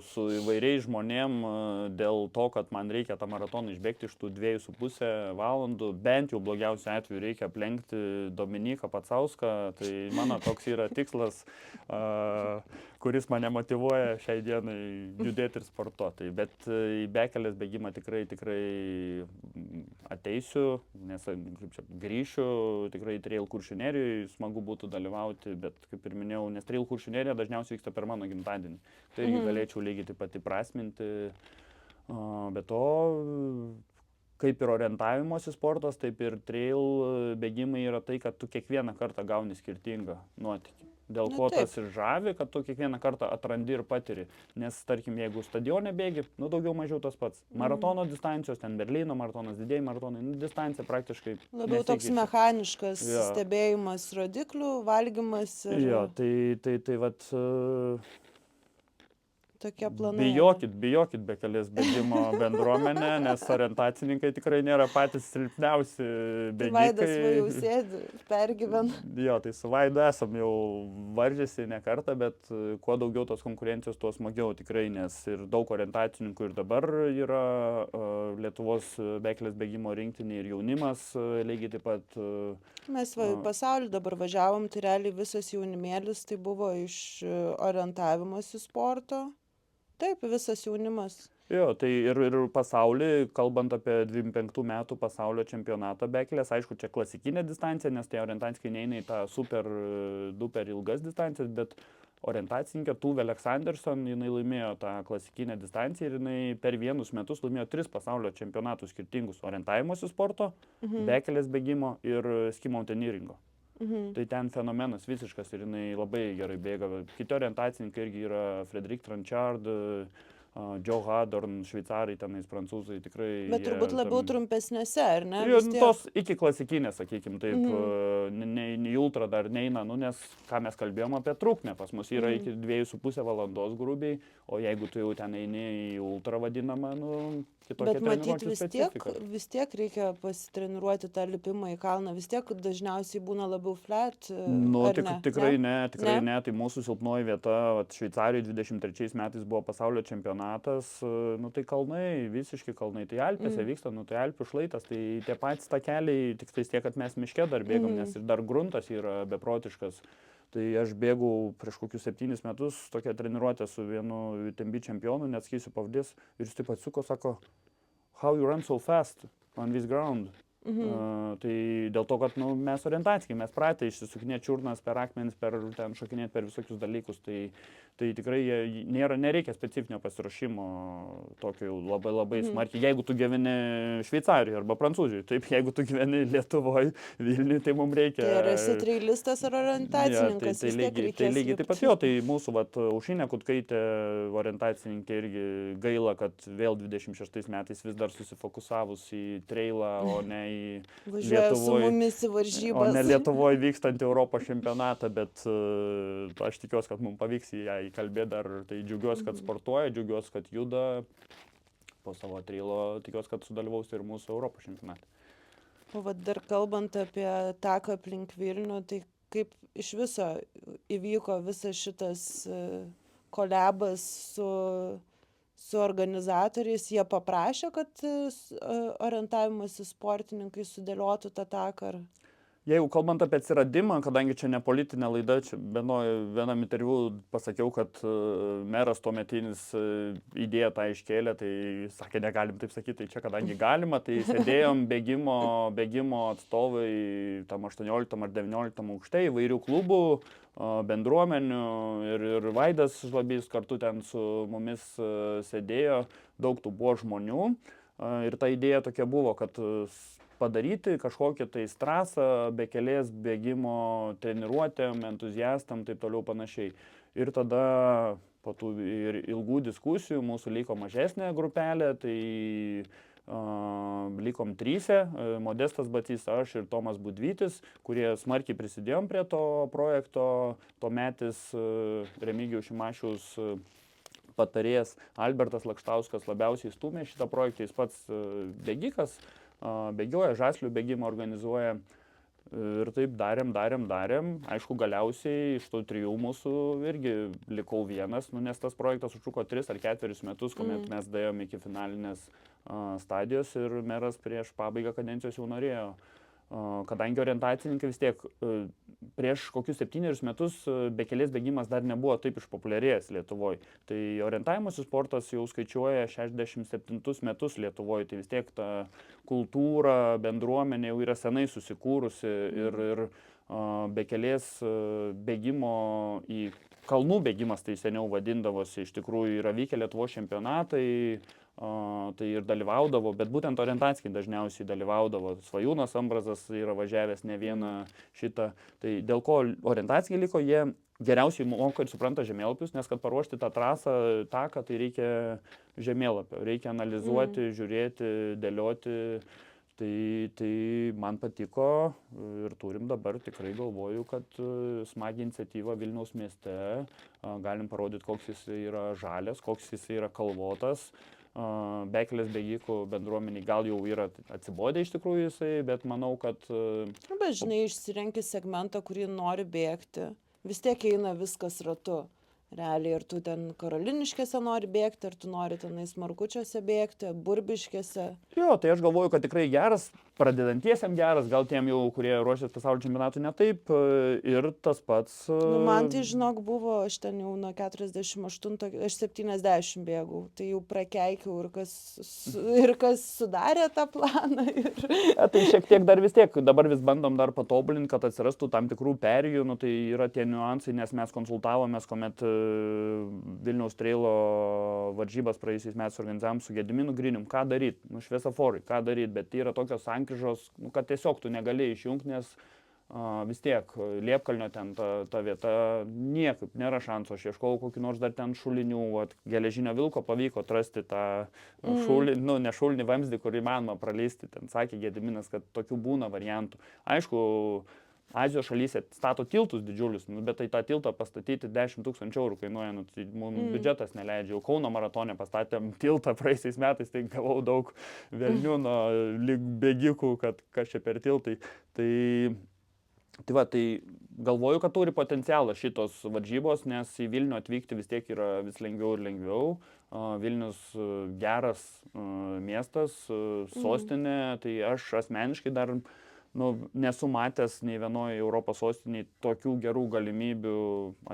su įvairiais žmonėm dėl to, kad man reikia tą maratoną išbėgti iš tų 2,5 valandų, bent jau blogiausiu atveju reikia aplenkti Dominiką Pacauską, tai mano toks yra tikslas, kuris mane motyvuoja šiai dienai judėti ir sportuoti. Bet į bekelės bėgimą tikrai ateisiu, nes grįšiu, tikrai Trail Kuršių Nerijoje smagu būtų dalyvauti, bet kaip ir minėjau, nes Trail Kuršių Nerija dažniausiai vyksta per mano gimtadienį. Tai irgi galėčiau lygiai taip pat įprasminti. Be to, kaip ir orientavimosi sportas, taip ir trail bėgimai yra tai, kad tu kiekvieną kartą gauni skirtingą nuotykį. Dėl Nu, ko taip. tas ir žavi, kad tu kiekvieną kartą atrandi ir patiri. Nes, tarkim, jeigu stadione bėgi, nu daugiau mažiau tas pats. Maratono distancijos, ten Berlyno maratonas, didėjai maratonai, nu, distancija praktiškai Labiau toks nesikeičia. mechaniškas Jo. stebėjimas rodiklių, valgymas ir Jo, tai vat tokie planai. ar ne? bijokit bekelės bėgimo bendruomenę, nes orientacininkai tikrai nėra patys silpniausi Tai Vaidas va jau bėgikai. sėdi, pergyvena. Jo, tai su Vaidu esam jau varžėsi ne kartą, bet kuo daugiau tos konkurencijos, tuo smagiau tikrai, nes ir daug orientacininkų ir dabar yra Lietuvos bekelės bėgimo rinktinė ir jaunimas lygiai taip pat. Mes va į pasaulį dabar važiavom, tai realiai visas jaunimėlis tai buvo iš orientavimosi sporto. Taip, visas jaunimas. Jo, tai ir pasaulį, kalbant apie 25 metų pasaulio čempionatą bekelės, aišku, čia klasikinė distancija, nes tai orientacininkai neina į tą super duper ilgas distancijas, bet orientacininkė Tuve Aleksanderson, jinai laimėjo tą klasikinę distanciją ir jinai per vienus metus laimėjo 3 pasaulio čempionatus skirtingus orientavimosi sporto, bekelės bėgimo ir ski mountaineeringo. Tai ten fenomenas visiškas ir jinai labai gerai bėga. Kiti orientacininkai irgi yra Frederic Tranchard, Joe Hadorn, šveicarai, tenais prancūzai tikrai. Bet turbūt labiau trumpesnėse, ar ne? Jo, tos iki klasikinės, sakykim, taip, į ultra dar neina, nu, nes ką mes kalbėjom apie trukmę, pas mus yra iki 2,5 valandos grubiai, o jeigu tu jau ten eini į ultra vadinamą, nu, kitokia Bet treniruočių matyt, vis tiek reikia pasitreniruoti tą lipimą į kalną, vis tiek dažniausiai būna labiau flat. Nu, ar ne? tikrai ne, tai mūsų silpnoji vieta, Šveicarijoje 23 metais buvo pasaulio čempionatas, nu tai kalnai, visiški kalnai, tai Alpėse vyksta, nu tai Alpių šlaitas, tai tie patys takeliai, tik tai tiek, kad mes miške dar bėgam, nes ir dar gruntas yra beprotiškas. Tai aš bėgau prieš kokius 7 metus tokią treniruotę su vienu UTMB čempionu, neatsakysiu pavardės, ir jis taip atsuko, sako, how you run so fast on this ground? Tai dėl to, kad mes orientacikai, mes pratę išsisukinėti čiurnas per akmenis, ten šokinėti per visokius dalykus, tai tikrai nereikia specifinio pasiruošimo tokio jau labai smarkiai. Jeigu tu gyveni Šveicarijoje arba Prancūzijoje, taip, jeigu tu gyveni Lietuvoje, Vilniuje, tai mums reikia. Tai ar esi trailistas ar orientacininkas? Tai lygiai taip pat jo, tai mūsų Aušrinė Kutkaitė orientacininkė irgi gaila, kad vėl 26 metais vis dar susifokusavus į trailą, o ne į Važiuoja su mumis į varžybas. O ne Lietuvoje vykstantį Europos čempionatą, bet aš tikiuosi, kad mums pavyks ją įkalbėti dar. Tai džiaugiuosi, kad sportuoja, džiaugiuosi, kad juda. Po savo trailo tikiuosi, kad sudalyvaus ir mūsų Europos čempionate. O dar kalbant apie taką aplink Vilnių, tai kaip iš viso įvyko visas šitas kolabas su organizatoriais, jie paprašė, kad orientavimosi sportininkai sudėliotų tą taką? Jeigu kalbant apie atsiradimą, kadangi čia ne politinė laida, čia vienam interviu pasakiau, kad meras tuometinis idėją tą iškėlė, tai sakė, negalim taip sakyti, tai čia kadangi galima, tai sėdėjom bėgimo atstovai tam 18 ar 19 aukšte įvairių klubų, bendruomenių ir Vaidas Žlabys kartu ten su mumis sėdėjo, daug tų buvo žmonių ir ta idėja tokia buvo, kad padaryti kažkokią tai trasą bekelės bėgimo treniruotėm, entuziastam, taip toliau panašiai. Ir tada po tų ir ilgų diskusijų mūsų liko mažesnė grupelė, tai likom 3, Modestas Bacys, aš ir Tomas Budvytis, kurie smarkiai prisidėjom prie to projekto, tuometis Remigijaus Šimašiaus patarėjas Albertas Lakštauskas labiausiai stūmė šitą projektą, jis pats bėgikas, bėgioja, žaslių bėgimą organizuoja ir taip darėm. Aišku, galiausiai iš tų 3 mūsų irgi likau vienas, nes tas projektas užtruko 3 ar 4 metus, kuomet mes daėjom iki finalinės stadijos ir meras prieš pabaigą kadencijos jau norėjo. Kadangi orientacininkai vis tiek prieš kokius 7 metus bekelės bėgimas dar nebuvo taip išpopuliarėjęs Lietuvoje. Tai orientavimosi sportas jau skaičiuoja 67 metus Lietuvoje, tai vis tiek ta kultūra, bendruomenė jau yra senai susikūrusi ir bekelės bėgimo į kalnų bėgimas, tai seniau vadindavosi, iš tikrųjų yra vykę Lietuvos čempionatai, tai ir dalyvaudavo, bet būtent orientackiai dažniausiai dalyvaudavo. Svajūnas Ambrazas yra važiavęs ne vieną šitą. Tai dėl ko orientackiai liko, jie geriausiai moka ir supranta žemėlapius, nes kad paruošti tą trasą, taką, tai reikia žemėlapio, reikia analizuoti, žiūrėti, dėlioti. Tai man patiko ir turim dabar, tikrai galvoju, kad smagi iniciatyva Vilniaus mieste, galim parodyti, koks jis yra žalias, koks jis yra kalvotas. Bekelės bėgikų bendruomeniai gal jau yra atsibodę iš tikrųjų jisai, bet manau, kad... Bet žinai, išsirenki segmentą, kurį nori bėgti. Vis tiek eina viskas ratu. Realiai, ar tu ten Karoliniškėse nori bėgti, ar tu nori tenais Markučiuose bėgti, Burbiškėse. Jo, tai aš galvoju, kad tikrai geras, pradedantiesiam geras, gal tiem jau, kurie ruošiasi pasaulio čempionatui, ne taip. Ir tas pats... Man tai, žinok, buvo, aš ten jau nuo 48, aš 70 bėgau. Tai jau prakeikiau ir kas sudarė tą planą. Tai šiek tiek dar vis tiek, dabar vis bandom dar patobulinti, kad atsirastų tam tikrų perėjų, tai yra tie niuansai, nes mes konsultavomės, kuomet Vilniaus trailo varžybas praėjusiais metais organizavom su Gediminu Grinium, ką daryti, šviesoforai, ką daryti, bet yra tokios sankryžos, kad tiesiog tu negali išjungti, nes vis tiek Liepkalnio ten ta vieta niekaip nėra šansų, aš ieškau kokį nors dar ten šulinių, Geležinio Vilko pavyko atrasti tą šulinį, ne šulinį vamzdį, kur įmanoma praleisti, ten sakė Gediminas, kad tokių būna variantų. Aišku, Azijos šalyse stato tiltus didžiulius, bet tai tą tiltą pastatyti 10 000 eurų kainuoja, tai mums biudžetas neleidžia. Kauno maratone pastatėm tiltą praeisiais metais, tai gavau daug velnių nuo bėgikų, kad kas čia per tiltai. Tai galvoju, kad turi potencialą šitos varžybos, nes į Vilnių atvykti vis tiek yra vis lengviau ir lengviau. Vilnius geras miestas, sostinė, tai aš asmeniškai dar nesu matęs nei vienoje Europos sostiniai tokių gerų galimybių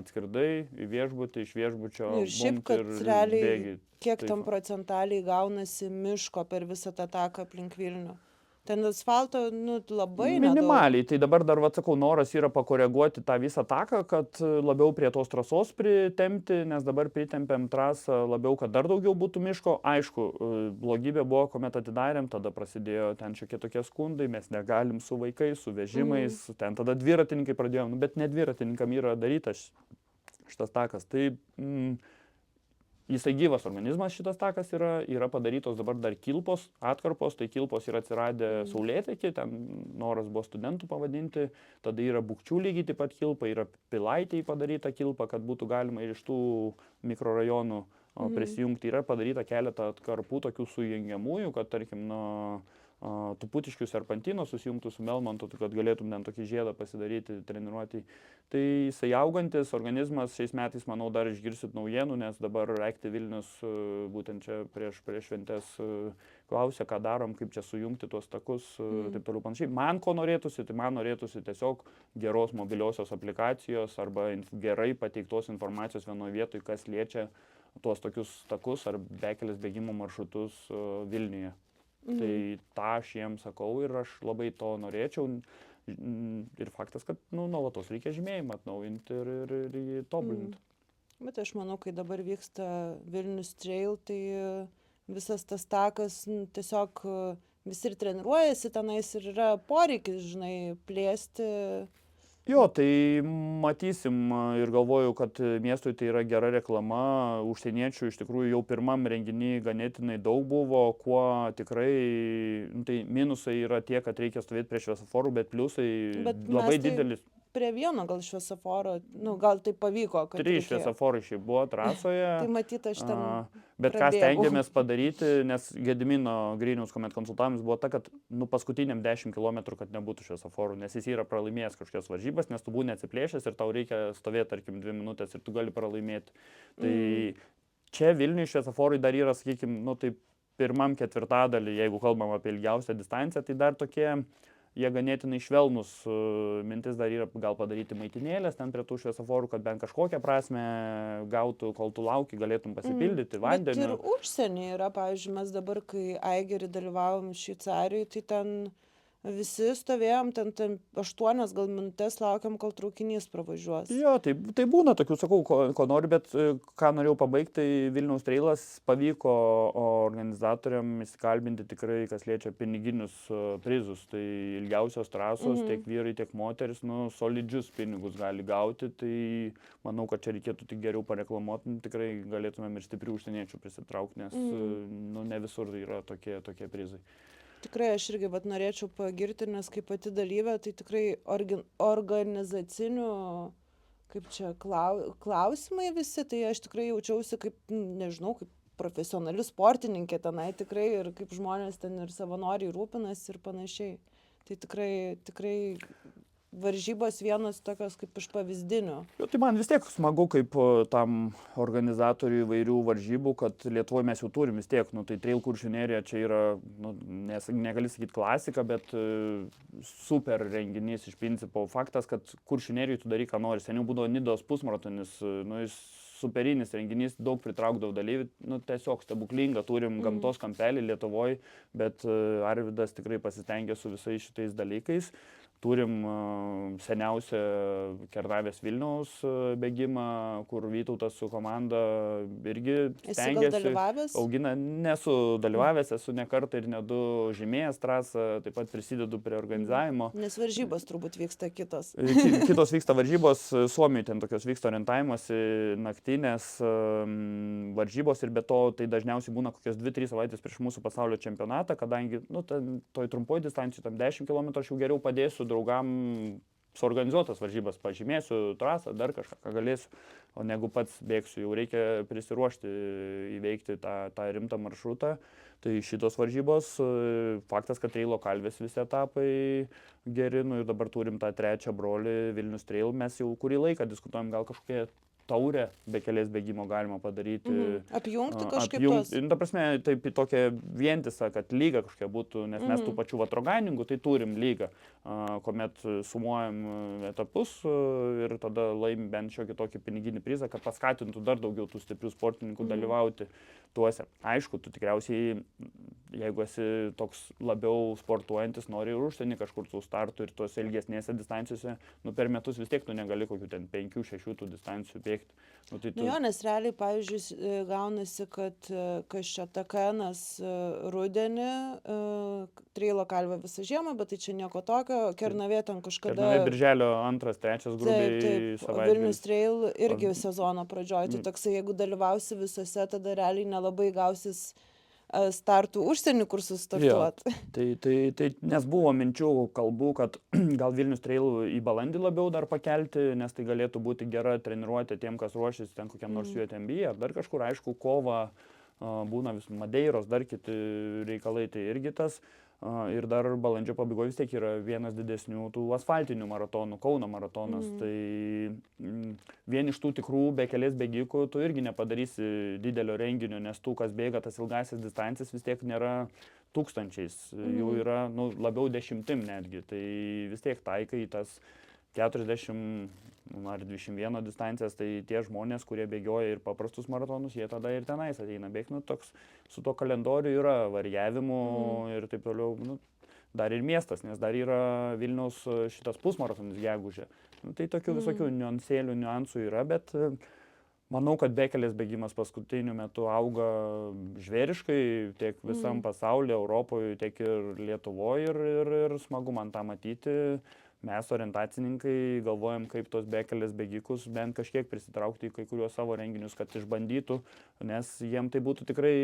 atskirdai į viešbutį, iš viešbučio. Ir šiaip, kad realiai, kiek tam procentaliai gaunasi miško per visą tą taką aplink Vilnių. Ten asfalto labai nedaug. Minimaliai, tai dabar dar, sakau, noras yra pakoreguoti tą visą taką, kad labiau prie tos trasos pritempti, nes dabar pritempėm trasą labiau, kad dar daugiau būtų miško. Aišku, blogybė buvo, kuomet atidarėm, tada prasidėjo ten šiokie tokie skundai, mes negalim su vaikais, su vežimais, ten tada dviratininkai pradėjom, bet ne dviratininkam yra darytas šitas takas. Tai jisai gyvas organizmas, šitas takas yra padarytos dabar dar kilpos, atkarpos, tai kilpos yra atsiradę Saulėtekį, ten noras buvo studentų pavadinti, tada yra Bukčių lygiai taip pat kilpa, yra Pilaitėj padaryta kilpa, kad būtų galima ir iš tų mikrorajonų prisijungti. Yra padaryta keletą atkarpų tokių sujungiamųjų, kad tarkim nuo Tuputiškių serpantino susijungtų su Melmontu, kad galėtum ten tokį žiedą pasidaryti, treniruoti. Tai jisai augantis organizmas, šiais metais, manau, dar išgirsit naujienų, nes dabar Active Vilnius būtent čia prieš šventes klausia, ką darom, kaip čia sujungti tuos takus, taip toliau panašiai. Man ko norėtųsi, tai man norėtųsi tiesiog geros mobiliosios aplikacijos arba gerai pateiktos informacijos vienoje vietoje, kas liečia tuos tokius takus ar bekelės bėgimo maršrutus Vilniuje. Tai tą aš jiems sakau ir aš labai to norėčiau. Ir faktas, kad nuolatos reikia žymėjimą atnaujinti ir jį tobulinti. Bet aš manau, kai dabar vyksta Vilnius Trail, tai visas tas takas tiesiog visi ir treniruojasi tenais ir yra poreikis, žinai, plėsti. Jo, tai matysim ir galvoju, kad miestui tai yra gera reklama, užsieniečių iš tikrųjų jau pirmam renginy ganėtinai daug buvo, kuo tikrai, tai minusai yra tie, kad reikia stovėti prie šviesoforų, bet pliusai labai didelis. Prie vieno gal šviesoforo, gal tai pavyko, kad 3 šviesoforai šiaip buvo trasoje. Tai matyt, aš ten bet ką stengiamės padaryti, nes Gedimino Griniaus, kuomet konsultavimas buvo ta, kad paskutiniam 10 km, kad nebūtų šviesoforų, nes jis yra pralaimėjęs kažkokias varžybas, nes tu būni atsiplėšęs ir tau reikia stovėti, tarkim, 2 minutės ir tu gali pralaimėti. Tai čia Vilniuje šviesoforai dar yra, sakykime, taip pirmam ketvirtadalį, jeigu kalbam apie ilgiausią distanciją, tai dar tokie jie ganėtinai švelnus, mintis dar yra gal padaryti maitinėlės ten prie tų šviesoforų, kad bent kažkokią prasme gautų, kol tu lauki, galėtum pasipildyti vandeniu. Bet ir užsienį yra, pavyzdžiui, mes dabar, kai Aigerį dalyvavom Šveicarijoje, tai ten visi stovėjom ten 8 gal minutes laukiam, kol traukinys pravažiuos. Jo, tai būna tokių, sakau, ko noriu, bet ką norėjau pabaigti, tai Vilniaus Trailas pavyko organizatoriam įsikalbinti tikrai, kas liečia piniginius prizus. Tai ilgiausios trasos, tiek vyrai, tiek moteris, solidžius pinigus gali gauti. Tai manau, kad čia reikėtų tik geriau pareklamuoti, tikrai galėtumėm ir stiprių užsieniečių prisitraukti, nes ne visur yra tokie prizai. Tikrai aš irgi norėčiau pagirti, nes kaip pati dalyvė, tai tikrai organizacinių, kaip čia, klausimai visi, tai aš tikrai jaučiausi kaip, nežinau, kaip profesionali sportininkė tenai tikrai ir kaip žmonės ten ir savanoriai rūpinasi ir panašiai. Tai tikrai varžybos vienos tokios kaip iš pavyzdinių. Tai man vis tiek smagu kaip tam organizatoriui įvairių varžybų, kad Lietuvoje mes jau turim vis tiek, tai Trail Kuršių nerija čia yra, negali sakyti klasika, bet super renginys iš principo. Faktas, kad Kuršių nerijai tu darai, ką nori. Seniau būdavo Nidos pusmaratonis, jis superinis renginys, daug pritraukdavo dalyvių, tiesiog stebuklinga, turim gamtos kampelį Lietuvoje, bet Arvydas tikrai pasistengė su visais šitais dalykais. Turim seniausią Kernavės Vilniaus bėgimą, kur Vytautas su komanda irgi stengiasi. Augina, nesu dalyvavęs, esu ne kartą ir ne du žymėjęs trasą, taip pat prisidedu prie organizavimo. Nes varžybos turbūt vyksta kitos. Kitos vyksta varžybos, Suomijoje ten tokios vyksta orientavimuose, naktinės varžybos ir be to tai dažniausiai būna kokios 2-3 savaitės prieš mūsų pasaulio čempionatą, kadangi toj trumpoj distancijai, tam 10 km aš jau geriau padėsiu draugam suorganizuotas varžybas, pažymėsiu trasą, dar kažką, ką galėsiu, o negu pats bėgsiu, jau reikia prisiruošti, įveikti tą rimtą maršrutą. Tai šitos varžybos, faktas, kad Trailo Kalvės visi etapai geri, ir dabar turim tą trečią brolį Vilnius Trail, mes jau kurį laiką diskutuojam, gal kažkokie taurę be kelias bėgimo galima padaryti. Apjungti kažkaip tos. Ta prasme, taip į tokią vientisą, kad lyga kažkokia būtų, nes mes tų pačių vatrogaininkų, tai turim lygą, kuomet sumuojam etapus ir tada laim bent šiokį tokį piniginį prizą, kad paskatintų dar daugiau tų stiprių sportininkų dalyvauti tuose. Aišku, tu tikriausiai, jeigu esi toks labiau sportuojantis, nori ir užsienį kažkur tų startų ir tuose ilgesnėse distancijose, per metus vis tiek tu negali kokių ten 5-6 tų distancijų bėgti. Jo, nes realiai, pavyzdžiui, gaunasi, kad Kaščiatakenas rudenį, Trailo Kalvė visą žiemą, bet tai čia nieko tokio, Kernavė ten kažkada... Kernavė birželio 2-3 grubiai savaitgalį. Vilnius Trail irgi sezono pradžioj, tai toksai, jeigu dalyvausi visose, tada realiai nelabai gausis startų užsienį, kur sustartuoti. Tai nes buvo minčių, kalbų, kad gal Vilnius Trail į balandį labiau dar pakelti, nes tai galėtų būti gera treniruotė tiem, kas ruošiasi ten kokiam nors UTMB ar dar kažkur, aišku, kova būna vis Madeiros, dar kiti reikalai, tai irgi tas. Ir dar balandžio pabaigoje vis tiek yra vienas didesnių tų asfaltinių maratonų, Kauno maratonas. Tai vien iš tų tikrų be kelias bėgikų tu irgi nepadarysi didelio renginio, nes tų, kas bėga tas ilgasias distancijas, vis tiek nėra tūkstančiais, jų yra labiau 10 netgi. Tai vis tiek taikai tas 40 ar 21 distancijas, tai tie žmonės, kurie bėgioja ir paprastus maratonus, jie tada ir tenais ateina bėgti. Toks su to kalendoriu yra variavimų ir taip toliau. Dar ir miestas, nes dar yra Vilniaus šitas pusmaratonis gegužė. Tai tokių visokių niuansų yra, bet manau, kad bekelės bėgimas paskutiniu metu auga žvėriškai tiek visam pasaulyje, Europoje, tiek ir Lietuvoje ir smagu man tą matyti. Mes orientacininkai galvojam, kaip tos bekelės bėgikus bent kažkiek prisitraukti į kai kuriuos savo renginius, kad išbandytų, nes jiem tai būtų tikrai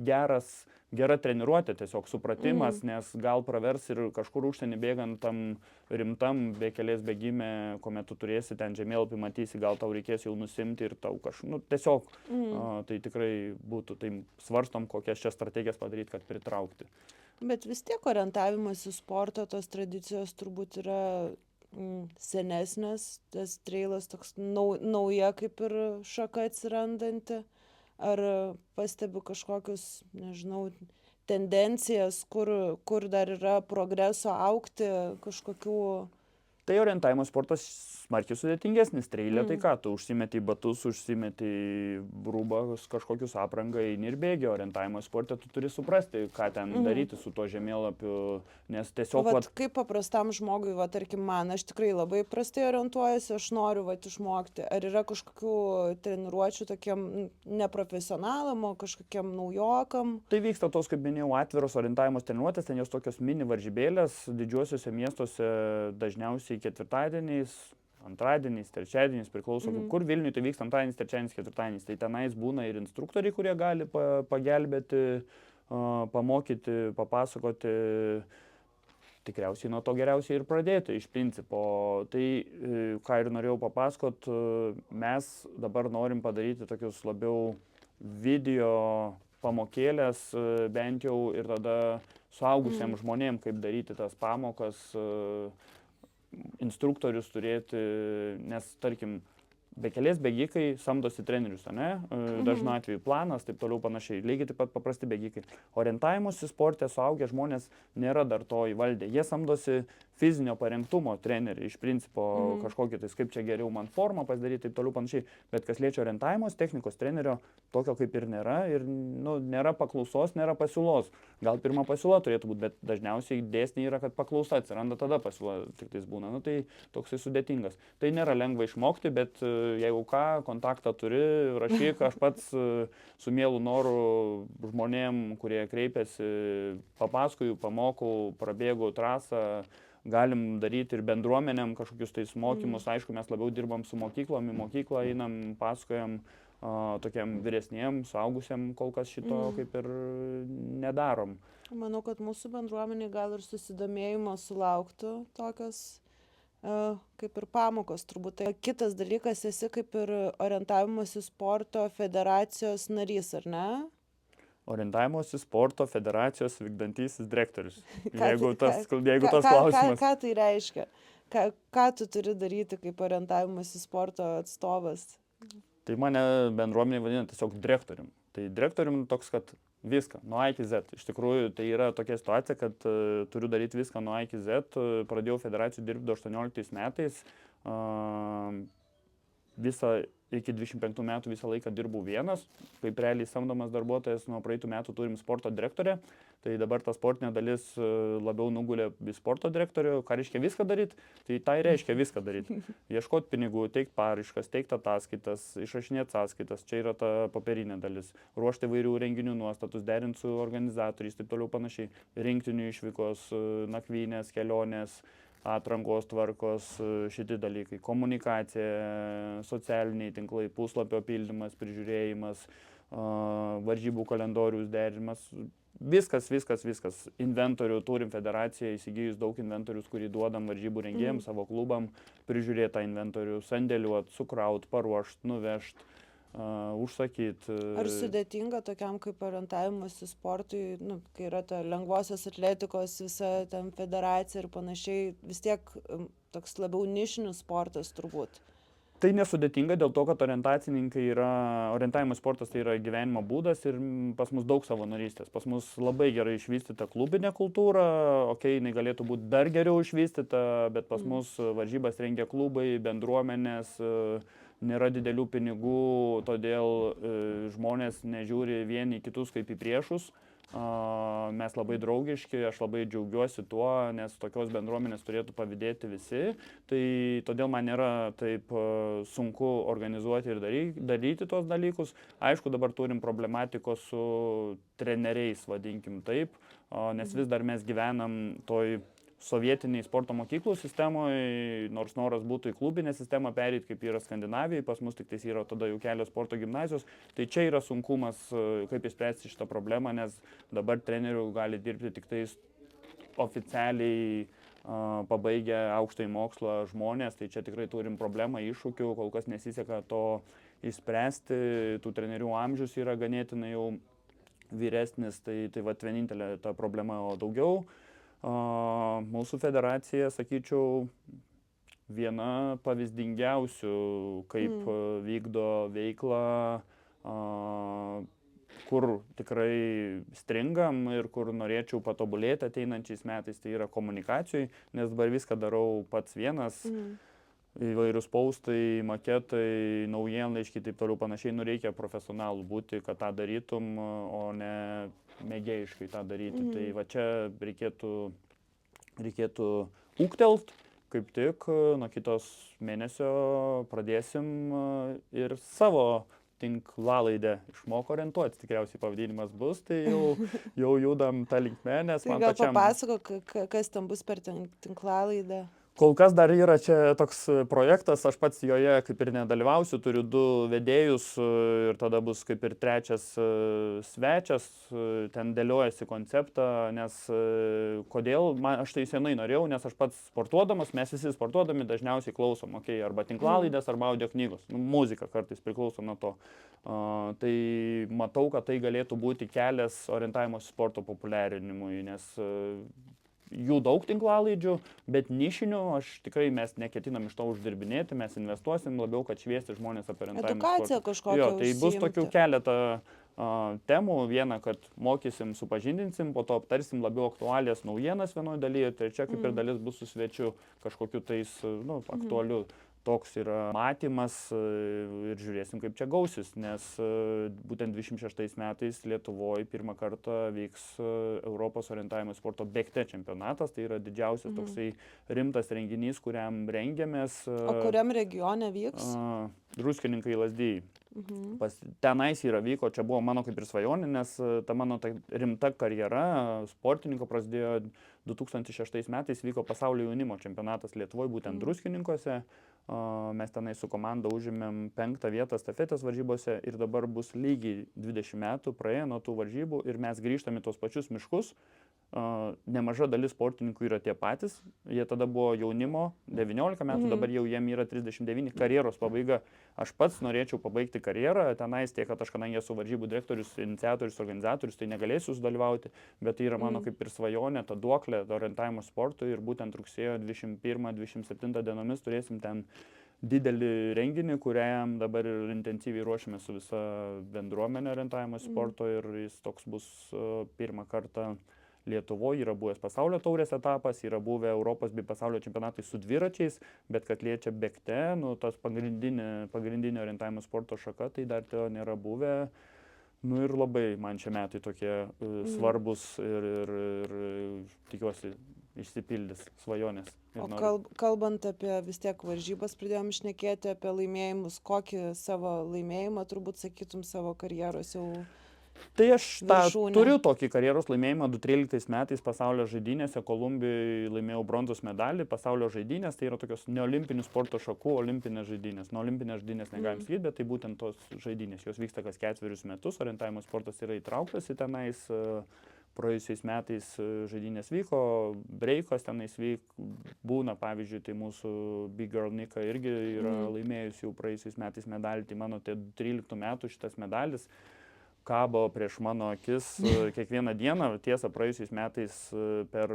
gera treniruotė, tiesiog supratimas, nes gal pravers ir kažkur užsienį bėgant tam rimtam bekelės bėgime, kuomet tu turėsi ten žemėlapį, matysi, gal tau reikės jau nusimti ir tau tiesiog tai tikrai būtų, tai svarstom, kokias čia strategijas padaryti, kad pritraukti. Bet vis tiek orientavimas į sportą, tos tradicijos turbūt yra senesnės, tas trailas toks nauja kaip ir šaka atsirandanti. Ar pastebiu kažkokius, nežinau, tendencijas, kur dar yra progreso augti, kažkokių Tai orientavimo sportas smarkiai sudėtingesnis. Treilė, tai ką, tu užsimeti batus, užsimeti rūbas, kažkokius aprangą, eini ir bėgi. Orientavimo sporte tu turi suprasti, ką ten daryti su tuo žemėlapiu, nes tiesiog... Kaip paprastam žmogui, tarkim man, aš tikrai labai prastai orientuojuosi, aš noriu išmokti. Ar yra kažkokių treniruočių tokiem neprofesionalam, kažkokiem naujokam? Tai vyksta tos, kaip minėjau, atviros orientavimo treniruotės, ten jos tokios mini varžybėlės, didžiuosiuose miestuose dažniausiai ketvirtadieniais, antradieniais, trečiadieniais, priklauso, kur Vilniuje tai vyksta antradienis, trečiadienis, ketvirtadienis. Tai tenais būna ir instruktoriai, kurie gali pagelbėti, pamokyti, papasakoti. Tikriausiai nuo to geriausiai ir pradėti iš principo. Tai, ką ir norėjau papasakot, mes dabar norim padaryti tokius labiau video pamokėlės bent jau ir tada suaugusiems žmonėm, kaip daryti tas pamokas, instruktorius turėti, nes, tarkim, bekelės bėgikai samdosi trenerius, ne? Dažnu atveju planas, taip toliau panašiai. Lygiai taip pat paprasti bėgikai. Orientavimuose sporte suaugę žmonės nėra dar to įvaldę. Jie samdosi fizinio parengtumo treneriai, iš principo kažkokį, tai kaip čia geriau man formą pasidaryti, taip toliau panašiai. Bet kas liečia orientavimos technikos trenerio, tokio kaip ir nėra. Ir nėra paklausos, nėra pasiūlos. Gal pirma pasiūla turėtų būti, bet dažniausiai dėsniai yra, kad paklausa atsiranda, tada pasiūla tik tais būna. Tai toksai sudėtingas. Tai nėra lengva išmokti, bet jeigu ką, kontaktą turi, rašyk, aš pats su mielu noru žmonėm, kurie kreipiasi, papasakoju, pamokau, prabėgau trasą, galim daryti ir bendruomenėm kažkokius tais mokymus. Aišku, mes labiau dirbam su mokyklom, į mokyklą einam, pasakojam tokiam vyresniem, suaugusiam, kol kas šito kaip ir nedarom. Manau, kad mūsų bendruomenė gal ir susidomėjimo sulauktų tokios kaip ir pamokos turbūt. Tai kitas dalykas, esi kaip ir orientavimosi sporto federacijos narys, ar ne? Orientavimosi sporto federacijos vykdantysis direktorius. Jeigu tas klausimas. Ką tai reiškia? Ką tu turi daryti kaip orientavimosi sporto atstovas? Tai mane bendruomenė vadina tiesiog direktorium. Tai direktorium toks, kad viską, nuo A iki Z. Iš tikrųjų, tai yra tokia situacija, kad turiu daryti viską nuo A iki Z. Pradėjau federacijų dirbti 18 metais. Iki 25 metų visą laiką dirbau vienas. Kaip realiai samdomas darbuotojas, nuo praeitų metų turim sporto direktorę. Tai dabar ta sportinė dalis labiau nugulė į sporto direktorių. Ką reiškia viską daryti? Tai reiškia viską daryti. Ieškoti pinigų, teikti paraiškas, teikti ataskaitas, išrašinėti sąskaitas. Čia yra ta popierinė dalis. Ruošti įvairių renginių nuostatus, derinti su organizatoriais, taip toliau panašiai. Rinktinių išvykos, nakvynės, kelionės, atrankos tvarkos, šitie dalykai. Komunikacija, socialiniai tinklai, puslapio pildymas, prižiūrėjimas, varžybų kalendorius derinimas. Viskas. Inventorių turim federaciją, įsigijus daug inventorius, kurį duodam varžybų rengėjams, savo klubam, prižiūrėti tą inventorių, sandėliuot, sukraut, paruošt, nuvežt, užsakyt. Ar sudėtinga tokiam kaip orientavimosi sportui, kai yra ta lengvosios atletikos visa ten federacija ir panašiai, vis tiek toks labiau nišinis sportas turbūt? Tai nesudėtinga dėl to, kad orientavimo sportas tai yra gyvenimo būdas ir pas mus daug savanorystės. Pas mus labai gerai išvystyta klubinė kultūra, jinai galėtų būti dar geriau išvystyta, bet pas mus varžybas rengia klubai, bendruomenės, nėra didelių pinigų, todėl žmonės nežiūri vieni kitus kaip į priešus. Mes labai draugiški, aš labai džiaugiuosi tuo, nes tokios bendruomenės turėtų pavydėti visi. Tai todėl man nėra taip sunku organizuoti ir daryti tos dalykus. Aišku, dabar turim problematikos su treneriais, vadinkim taip, nes vis dar mes gyvenam toj sovietiniai sporto mokyklų sistemoje, nors noras būtų į klubinę sistemą perėti, kaip yra Skandinavijoje, pas mus tik tais yra tada jau kelios sporto gimnazijos, tai čia yra sunkumas, kaip išspręsti šitą problemą, nes dabar trenerių gali dirbti tik tais oficialiai pabaigę aukštąjį mokslą žmonės, tai čia tikrai turim problemą, iššūkių, kol kas nesiseka to išspręsti, tų trenerių amžius yra ganėtinai jau vyresnis, tai vat vienintelė ta problema, o daugiau. Mūsų federacija, sakyčiau, viena pavyzdingiausių, kaip vykdo veiklą, kur tikrai stringam ir kur norėčiau patobulėti ateinančiais metais, tai yra komunikacijoj, nes dabar viską darau pats vienas. Įvairius postai, maketai, naujienlaiškiai, taip toliau panašiai, reikia profesionalų būti, kad tą darytum, o ne mėgėjiškai tą daryti. Tai va čia reikėtų ūgtelt, kaip tik nuo kitos mėnesio pradėsim ir savo tinklalaidę išmoko orientuotis, tikriausiai pavadinimas bus, tai jau judam tą linkmę, nes tai man gal pačiam... papasakok, kas ten bus per tinklalaidę? Kol kas dar yra čia toks projektas, aš pats joje kaip ir nedalyvausiu, turiu 2 vedėjus ir tada bus kaip ir 3 svečias, ten dėliojasi konceptą, nes kodėl, aš tai senai norėjau, nes aš pats sportuodamas, mes visi sportuodami dažniausiai klausom, arba tinklalaidės, arba audio knygos, muzika kartais priklauso nuo to. Tai matau, kad tai galėtų būti kelias orientavimo sporto populiarinimui, nes jų daug tinklalaidžių, bet nišinių mes neketinam iš to uždirbinėti, mes investuosim labiau, kad šviesti žmonės apie orientavimą sportą. Edukacija kažkokia tai bus tokių keletą temų. Viena, kad mokysim, supažindinsim, po to aptarsim labiau aktualijas naujienas vienoje dalyje, trečia kaip ir dalis bus su svečiu kažkokiu tais aktualiu. Toks yra matymas ir žiūrėsim, kaip čia gausis, nes būtent 26 metais Lietuvoje pirmą kartą vyks Europos orientavimo sporto bėgte čempionatas, tai yra didžiausias toksai rimtas renginys, kuriam rengiamės. O kuriam regione vyks? Druskininkai Lazdijai. Tenais vyko, čia buvo mano kaip ir svajonė, nes ta mano rimta karjera sportininko prasidėjo 2006 metais, vyko pasaulio jaunimo čempionatas Lietuvoje, būtent Druskininkuose. Mes tenai su komanda užėmėm 5. vietą stafetės varžybose ir dabar bus lygiai 20 metų praėję nuo tų varžybų ir mes grįžtame į tos pačius miškus. Nemaža dalis sportininkų yra tie patys, jie tada buvo jaunimo 19 metų, dabar jau jiem yra 39, karjeros pabaiga. Aš pats norėčiau pabaigti karjerą, tenais tiek, kad aš kadangi esu varžybų direktorius, iniciatorius, organizatorius, tai negalėsiu sudalyvauti, bet tai yra mano kaip ir svajonė, ta duoklė orientavimo sportui ir būtent rugsėjo 21-27 dienomis turėsim ten didelį renginį, kuriam dabar ir intensyviai ruošiame su visa bendruomenė orientavimo sporto ir jis toks bus pirmą kartą Lietuvoje, yra buvęs pasaulio taurės etapas, yra buvę Europos bei pasaulio čempionatai su dviračiais, bet kad liečia bėgte, tas pagrindinė orientavimo sporto šaka, tai dar to nėra buvę. Ir labai man šie metai tokie svarbus ir tikiuosi išsipildys svajonės. O kalbant apie vis tiek varžybas, pradėjom šnekėti apie laimėjimus, kokį savo laimėjimą turbūt sakytum savo karjeros jau... Tai aš turiu tokį karjeros laimėjimą 2013 metais pasaulio žaidynėse, Kolumbijoje laimėjau bronzos medalį. Pasaulio žaidynės tai yra tokios neolimpinių sporto šakų olimpinės žaidynės. Nuo olimpinės žaidynės negalim sakyti, bet tai būtent tos žaidynės. Jos vyksta kas 4 metus, orientavimo sportas yra įtrauktas į tenais. Praėjusiais metais žaidynės vyko, breikas tenais būna, pavyzdžiui, tai mūsų Big Girl Nika irgi yra laimėjus jau praėjusiais metais medalį. Tai mano 13 metų šitas medalis kabo prieš mano akis kiekvieną dieną. Tiesa, praėjusiais metais per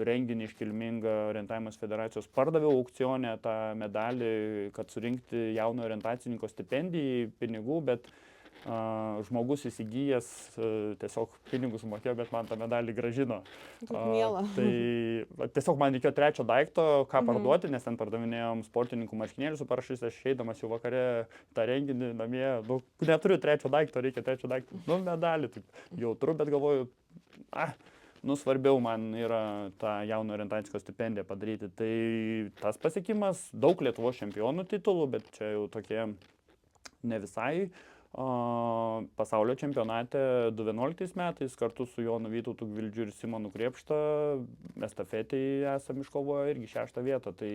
renginį iškilmingą orientavimo federacijos pardaviau aukcione tą medalį, kad surinkti jauno orientacininko stipendijai pinigų, bet žmogus įsigijęs tiesiog pinigus sumokėjo, bet man tą medalį grąžino. Tai tiesiog man reikėjo 3 daikto, ką parduoti, nes ten pardavinėjom sportininkų marškinėlius su parašais, aš eidamas jau vakare tą renginį namie, neturiu 3 daikto, reikia 3 daikto, medalį, taip jautru, bet galvoju, svarbiau man yra tą jauno orientacinko stipendiją padaryti. Tai tas pasiekimas, daug Lietuvos čempionų titulų, bet čia jau tokie ne visai. Pasaulio čempionate 2011 metais kartu su Jonu Vytautu Gvildžiu ir Simonu Krėpšta estafetėje esam iškovoję irgi 6 vietą. Tai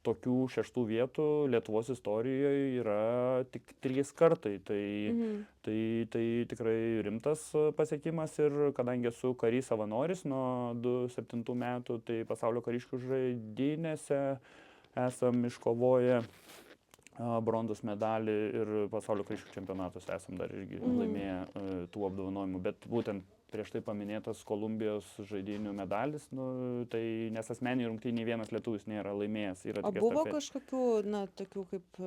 tokių 6 vietų Lietuvos istorijoje yra tik 3 kartai. Tai tikrai rimtas pasiekimas ir kadangi esu karys savanoris nuo 2007 metų, tai pasaulio kariškių žaidynėse esam iškovoję bronzos medalį ir pasaulio kariškių čempionatuose esam dar irgi laimėję tų apdovanojimų. Bet būtent prieš tai paminėtas Kolumbijos žaidynių medalis, tai nes asmeniniai rungtyniai vienas lietuvis nėra laimėjęs. O buvo kažkokių, tokių kaip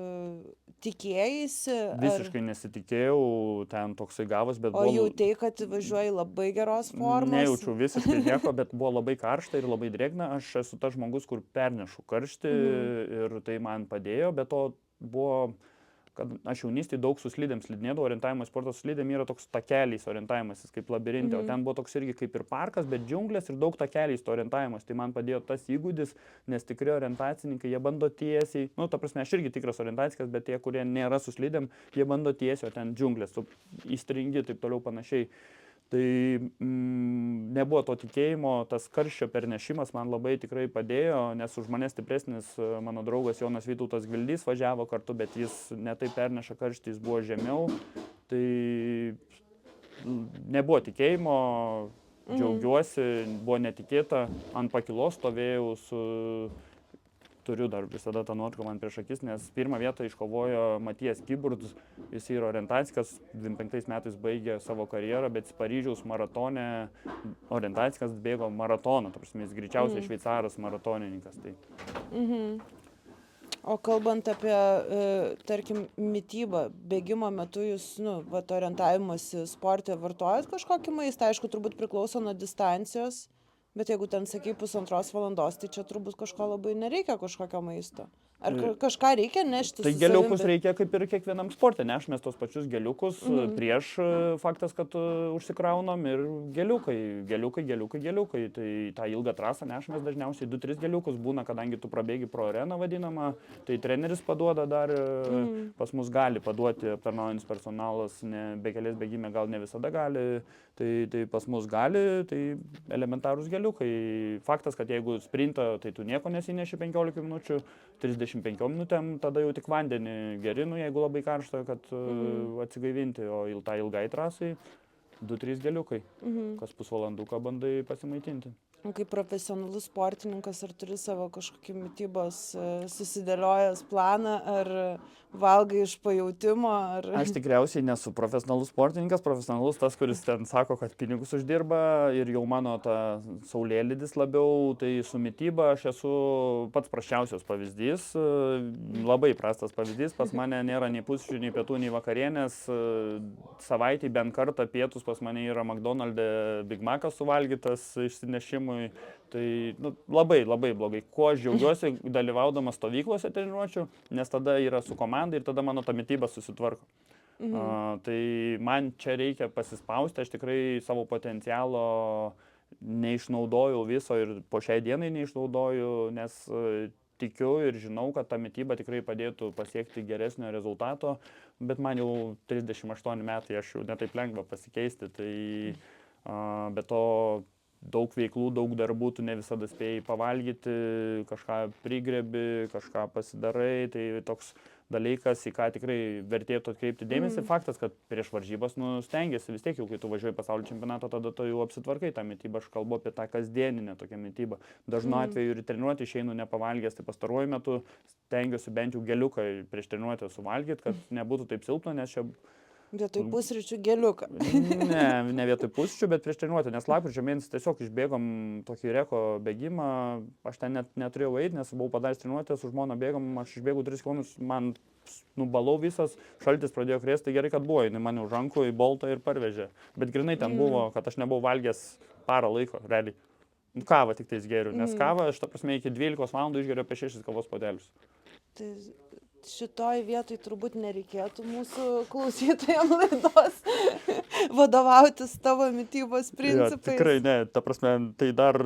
tikėjaisi? Visiškai nesitikėjau, ten toksai gavas, bet O buvo... jautei, kad važiuoji labai geros formos? Nejaučiu visiškai nieko, bet buvo labai karšta ir labai drėgna. Aš esu tas žmogus, kur pernešu karštį ir tai man padėjo, bet to buvo... kad aš jaunystėje daug su slidėm slidinėdavau, orientavimo sporto slidėm yra toks takeliais orientavimasis, kaip labirinte, o ten buvo toks irgi kaip ir parkas, bet džiunglės ir daug takeliais to orientavimas. Tai man padėjo tas įgūdis, nes tikri orientacininkai, jie bando tiesiai, ta prasme, aš irgi tikras orientacininkas, bet tie, kurie nėra su slidėm, jie bando tiesiai, o ten džiunglės, įstringi, taip toliau panašiai. Tai nebuvo to tikėjimo, tas karščio pernešimas man labai tikrai padėjo, nes už mane stipresnis mano draugas Jonas Vytautas Gvildys važiavo kartu, bet jis netai perneša karštį, jis buvo žemiau. Tai nebuvo tikėjimo, džiaugiuosi, buvo netikėta, ant pakilos stovėjau su... Turiu dar visada tą nuotrauką man prieš akis, nes pirmą vietą iškovojo Matijas Kiburds, jis yra orientacikas, 25 metais baigė savo karjerą, bet Paryžiaus maratone orientacikas bėgo maratoną, ta prasme, jis greičiausiai šveicaras maratonininkas. Tai. O kalbant apie, tarkim, mitybą, bėgimo metu jūs, orientavimosi sporte vartojat kažkokį maistą, aišku, turbūt priklauso nuo distancijos. Bet jeigu ten, sakai, 1,5 valandos, tai čia turbūt kažko labai nereikia kažkokio maisto. Ar kažką reikia nešti? Tai geliukus reikia kaip ir kiekvienam sporte, nešmės tos pačius geliukus prieš faktas, kad užsikraunam ir geliukai. Tai tą ilgą trasą nešmės dažniausiai 2-3 geliukus būna, kadangi tu prabėgi pro areną vadinamą, tai treneris paduoda dar, pas mus gali paduoti aptarnaujantis personalas, bekelės bėgime gal ne visada gali, tai pas mus gali, tai elementarūs geliukai. Faktas, kad jeigu sprinta, tai tu nieko nesineši 15 minučių, 35 minutėm, tada jau tik vandenį gerinu, jeigu labai karšta, kad atsigaivinti, o tą ilgai trasai 2-3 geliukai, kas pusvalanduką bandai pasimaitinti. Kaip profesionalus sportininkas, ar turi savo kažkokį mitybos susidėliojęs planą, ar valgai iš pajautimo? Aš tikriausiai nesu profesionalus sportininkas, profesionalus tas, kuris ten sako, kad pinigus uždirba ir jau mano ta saulėlydis labiau, tai su mityba aš esu pats prasčiausias pavyzdys, labai prastas pavyzdys, pas mane nėra nei pusryčių, nei pietų, nei vakarienės, savaitį bent kartą pietus pas mane yra McDonald'e Big Mac'as suvalgytas išsinešimui. Tai labai blogai. Kuo aš džiaugiuosi dalyvaudamas stovyklose treniruočių, nes tada yra su komanda ir tada mano ta mityba susitvarko. Tai man čia reikia pasispausti, aš tikrai savo potencialo neišnaudojau viso ir po šiai dienai neišnaudoju, nes tikiu ir žinau, kad ta mityba tikrai padėtų pasiekti geresnio rezultato, bet man jau 38 metai, aš jau netaip lengva pasikeisti, tai be to daug veiklų, daug darbų, tu ne visada spėjai pavalgyti, kažką prigrebi, kažką pasidarai, tai toks dalykas, į ką tikrai vertėtų atkreipti dėmesį. Faktas, kad prieš varžybas stengiasi vis tiek, jau kai tu važiuoji pasaulio čempionato, tada tu jau apsitvarkai tą mitybą, aš kalbu apie tą kasdieninę tokią mitybą. Dažnu atveju ir treniruotę išeinu nepavalgęs, tai pastaruoju metu stengiuosi bent jau geliuką prieš treniruotę suvalgyti, kad nebūtų taip silpna, nes čia... Vietoj pusryčių geliuką. Ne vietoj pusryčių, bet prieš treniruotę, nes lapkričio mėnesį tiesiog išbėgom tokį reko bėgimą, aš ten net neturėjau eiti, nes buvau padaręs treniruotę, su žmona bėgom, aš išbėgau 3 km, man nubalau visas, šaltis pradėjo krėsti, tai gerai, kad buvo, jinai mane už rankų į boltą ir parvežė, bet grinai ten buvo, kad aš nebuvau valgęs parą laiko, realiai. Kavą tik tais geriu, nes kavą aš, ta prasme, iki 12 valandų išgeriu apie 6 kavos puodelius. Tai šitoj vietoj turbūt nereikėtų mūsų klausytojams laidos vadovautis tavo mitybos principais. Ja, tikrai ne, ta prasme, tai dar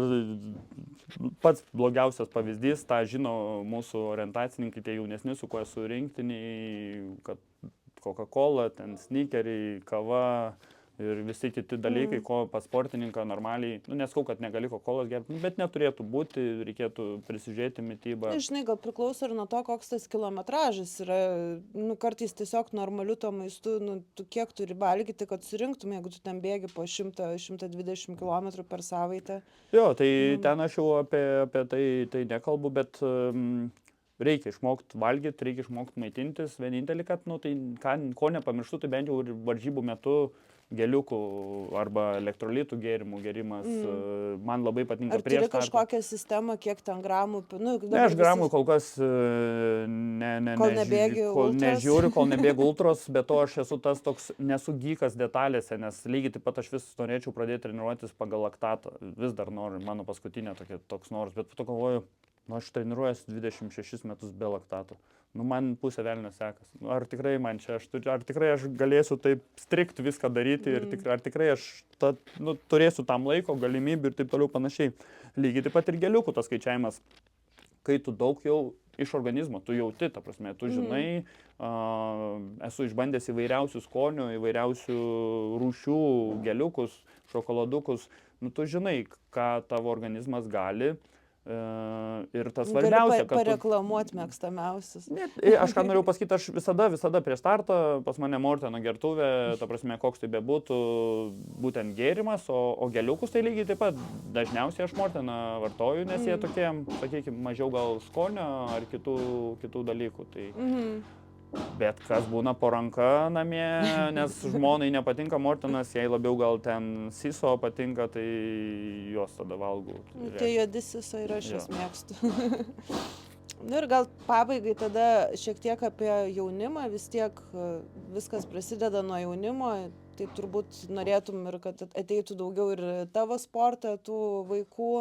pats blogiausias pavyzdys, tą žino mūsų orientacininkai, tie jaunesni, su kuo esu rinktiniai, kad Coca-Cola, ten sneakeriai, kava ir visi kiti dalykai, ko pas sportininką normaliai, neskau, kad negali Coca-Cola gerti, bet neturėtų būti, reikėtų prisižiūrėti mitybą. Žinai, gal priklauso ir nuo to, koks tas kilometražas yra, kartais tiesiog normaliu to maistu, tu kiek turi valgyti, kad surinktum, jeigu tu ten bėgi po 100-120 km per savaitę. Jo, tai ten aš jau apie tai nekalbu, bet reikia išmokti valgyti, reikia išmokti maitintis. Vienintelį, kad, tai ko nepamirštu, tai bent jau varžybų metu geliukų arba elektrolitų gėrimų gėrimas. Man labai patinka Ar turi prieš startą. kažkokią sistemą, kiek ten gramų? Nu, Ne, aš gramų kol kas Kol nebėgi ultros. nežiūriu, kol nebėgu ultros, bet to aš esu tas toks nesu gykas detalėse, nes lygiai taip pat aš vis norėčiau pradėti treniruotis pagal laktatą. Vis dar noriu, mano paskutinė toks noras, bet po to galvoju, aš treniruojuosi 26 metus be laktato. Man pusė velnio sekas. Ar tikrai man čia, ar tikrai aš galėsiu taip strikt viską daryti ir ar tikrai aš turėsiu tam laiko, galimybių ir taip toliau panašiai. Lygiai taip pat ir geliukų tas skaičiavimas, kai tu daug jau iš organizmo, tu jauti, ta prasme, tu žinai, esu išbandęs įvairiausių skonių, įvairiausių rūšių geliukus, šokoladukus, tu žinai, ką tavo organizmas gali. Ir tas svarbiausia, kad pareklamuoti mėgstamiausius. Aš ką norėjau pasakyti, aš visada prieš startą, pas mane Morteno gertuvė, ta prasme, koks tai bebūtų, būtent gėrimas, o geliukus tai lygiai taip pat dažniausiai aš Morteną vartoju, nes jie tokie, sakykime, mažiau gal skonio ar kitų dalykų. Tai... Bet kas būna po ranka namie, nes žmonai nepatinka Mortenas, jai labiau gal ten siso patinka, tai juos tada valgau. Tie juodi siso ir aš jas mėgstu. Ir gal pabaigai tada šiek tiek apie jaunimą, vis tiek viskas prasideda nuo jaunimo, tai turbūt norėtum ir kad ateitų daugiau ir tavo sportą, tų vaikų.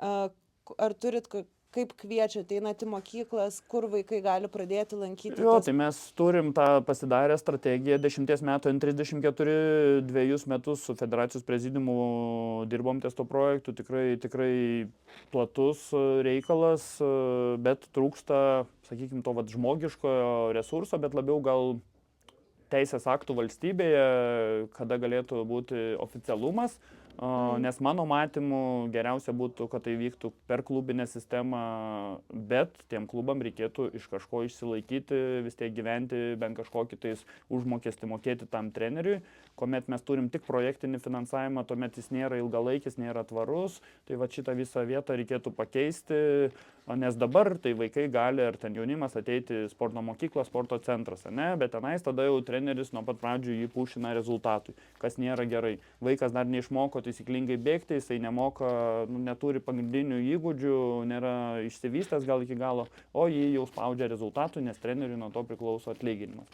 Ar turit kaip kviečiat, einat į mokyklas, kur vaikai gali pradėti lankyti? Tai mes turim tą pasidarę strategiją 10 metų N34, 2 metus su federacijos prezidiumu dirbom ties to projektu, tikrai platus reikalas, bet trūksta, sakykime, to žmogiškojo resurso, bet labiau gal teisės aktų valstybėje, kada galėtų būti oficialumas. Nes mano matymu geriausia būtų, kad tai vyktų per klubinę sistemą, bet tiem klubam reikėtų iš kažko išsilaikyti, vis tiek gyventi, bent kažkokį tais užmokestį mokėti tam treneriui, kuomet mes turim tik projektinį finansavimą, tuomet jis nėra ilgalaikis, nėra tvarus, tai šitą visą vietą reikėtų pakeisti, nes dabar tai vaikai gali ar ten jaunimas ateiti sporto mokyklą, sporto centras, ne? Bet tenais tada jau treneris nuo pat pradžių jį pušina rezultatui, kas nėra gerai. Vaikas dar neišmoko taisyklingai bėgti, jisai nemoka, neturi pagrindinių įgūdžių, nėra išsivystęs gal iki galo, o jį jau spaudžia rezultatų, nes treneriui nuo to priklauso atlyginimas.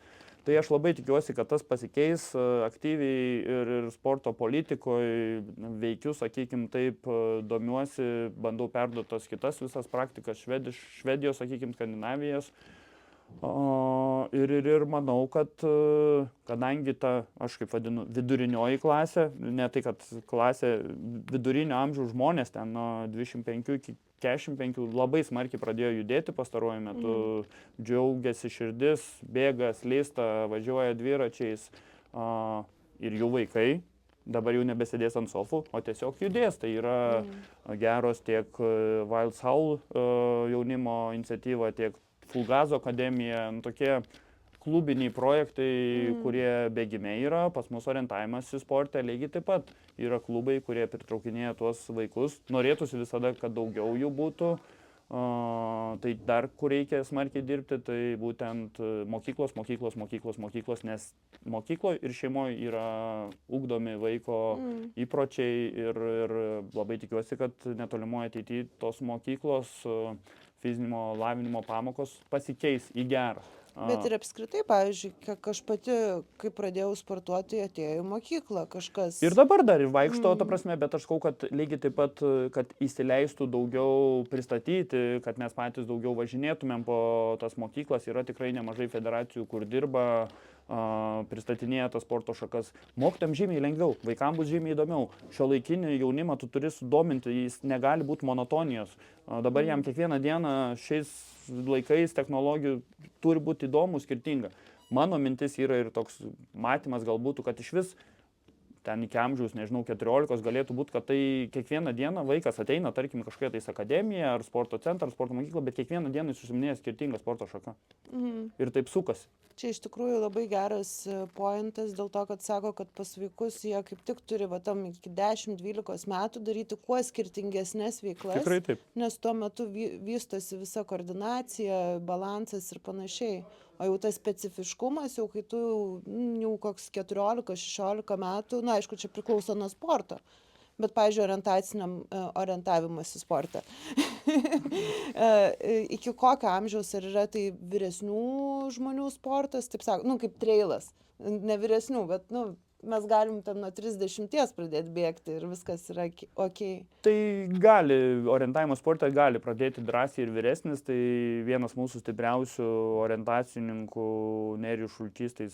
Tai aš labai tikiuosi, kad tas pasikeis aktyviai ir sporto politikoje veikiu, sakykime, taip domiuosi, bandau perduoti tas kitas visas praktikas Švedijos, sakykime, Skandinavijos. Ir manau, kad kadangi ta, aš kaip vadinu, vidurinioji klasė, ne tai, kad klasė vidurinio amžiaus žmonės ten nuo 25 iki 45 labai smarkiai pradėjo judėti pastaruoju metu, džiaugiasi širdis, bėga, slysta, važiuoja dviračiais ir jų vaikai dabar jau nebesėdės ant sofų, o tiesiog judės. Tai yra geros tiek Wild Soul jaunimo iniciatyva, tiek Fulgazo akademija, tokie klubiniai projektai, kurie bėgime yra, pas mus orientavimas į sportą lygiai taip pat. Yra klubai, kurie pritraukinėja tuos vaikus. Norėtųsi visada, kad daugiau jų būtų. Tai dar kur reikia smarkiai dirbti, tai būtent mokyklos, nes mokykloje ir šeimoje yra ugdomi vaiko įpročiai ir labai tikiuosi, kad netolimoje ateityje tos mokyklos fizinio lavinimo pamokos pasikeis į gerą. Bet ir apskritai, pavyzdžiui, kiek aš pati, kai pradėjau sportuoti, atėjau į mokyklą kažkas. Ir dabar dar ir vaikšto, ta prasme, bet aš sakau, kad lygiai taip pat, kad įsileistų daugiau pristatyti, kad mes patys daugiau važinėtumėm po tas mokyklas. Yra tikrai nemažai federacijų, kur dirba, pristatinėja tas sporto šakas. Mokytojams žymiai lengviau, vaikams bus žymiai įdomiau. Šiuolaikinį jaunimą tu turi sudominti, jis negali būti monotonijos. Dabar jam kiekvieną dieną šiais laikais technologijų turi būti įdomu, skirtinga. Mano mintis yra ir toks matymas galbūt, kad iš vis ten iki amžiaus, nežinau, 14 galėtų būti, kad tai kiekvieną dieną vaikas ateina, tarkim, kažkokia tais akademija ar sporto centras, sporto mokykla, bet kiekvieną dieną jis užsiminėja skirtingą sporto šaką. Ir taip sukasi. Čia iš tikrųjų labai geras pointas dėl to, kad sako, kad pas vaikus jie kaip tik turi tam iki 10-12 metų daryti kuo skirtingesnės veiklas. Tikrai taip. Nes tuo metu vystosi visa koordinacija, balansas ir panašiai. O jau tas specifiškumas, jau kai tu jau koks 14-16 metų, na aišku, čia priklauso nuo sporto, bet, pavyzdžiui, orientavimasi sporte. Iki kokio amžiaus ar yra tai vyresnių žmonių sportas, taip sako, nu, kaip trailas, ne vyresnių, bet, nu, mes galim ten nuo 30 pradėti bėgti ir viskas yra ok. Tai gali, orientavimo sporte gali pradėti drąsiai ir vyresnis, tai vienas mūsų stipriausių orientacininkų Nerijus Šulčys, tai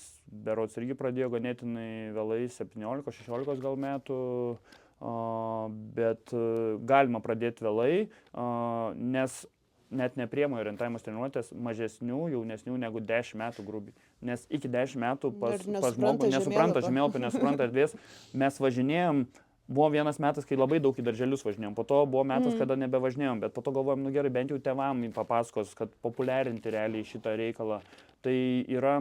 berods irgi pradėjo ganėtinai vėlai, 17-16 gal metų, bet galima pradėti vėlai, nes net nepriema orientavimo treniruotės mažesnių, jaunesnių negu 10 metų grubiai. Nes iki 10 metų pas žmogų nesupranta žemėlapio, nesupranta erdvės. Mes važinėjom, buvo vienas metas, kai labai daug į darželius važinėjom, po to buvo metas, kada nebevažinėjom, bet po to galvojom, nu gerai, bent jau tėvam papasakos, kad populiarinti realiai šitą reikalą. Tai yra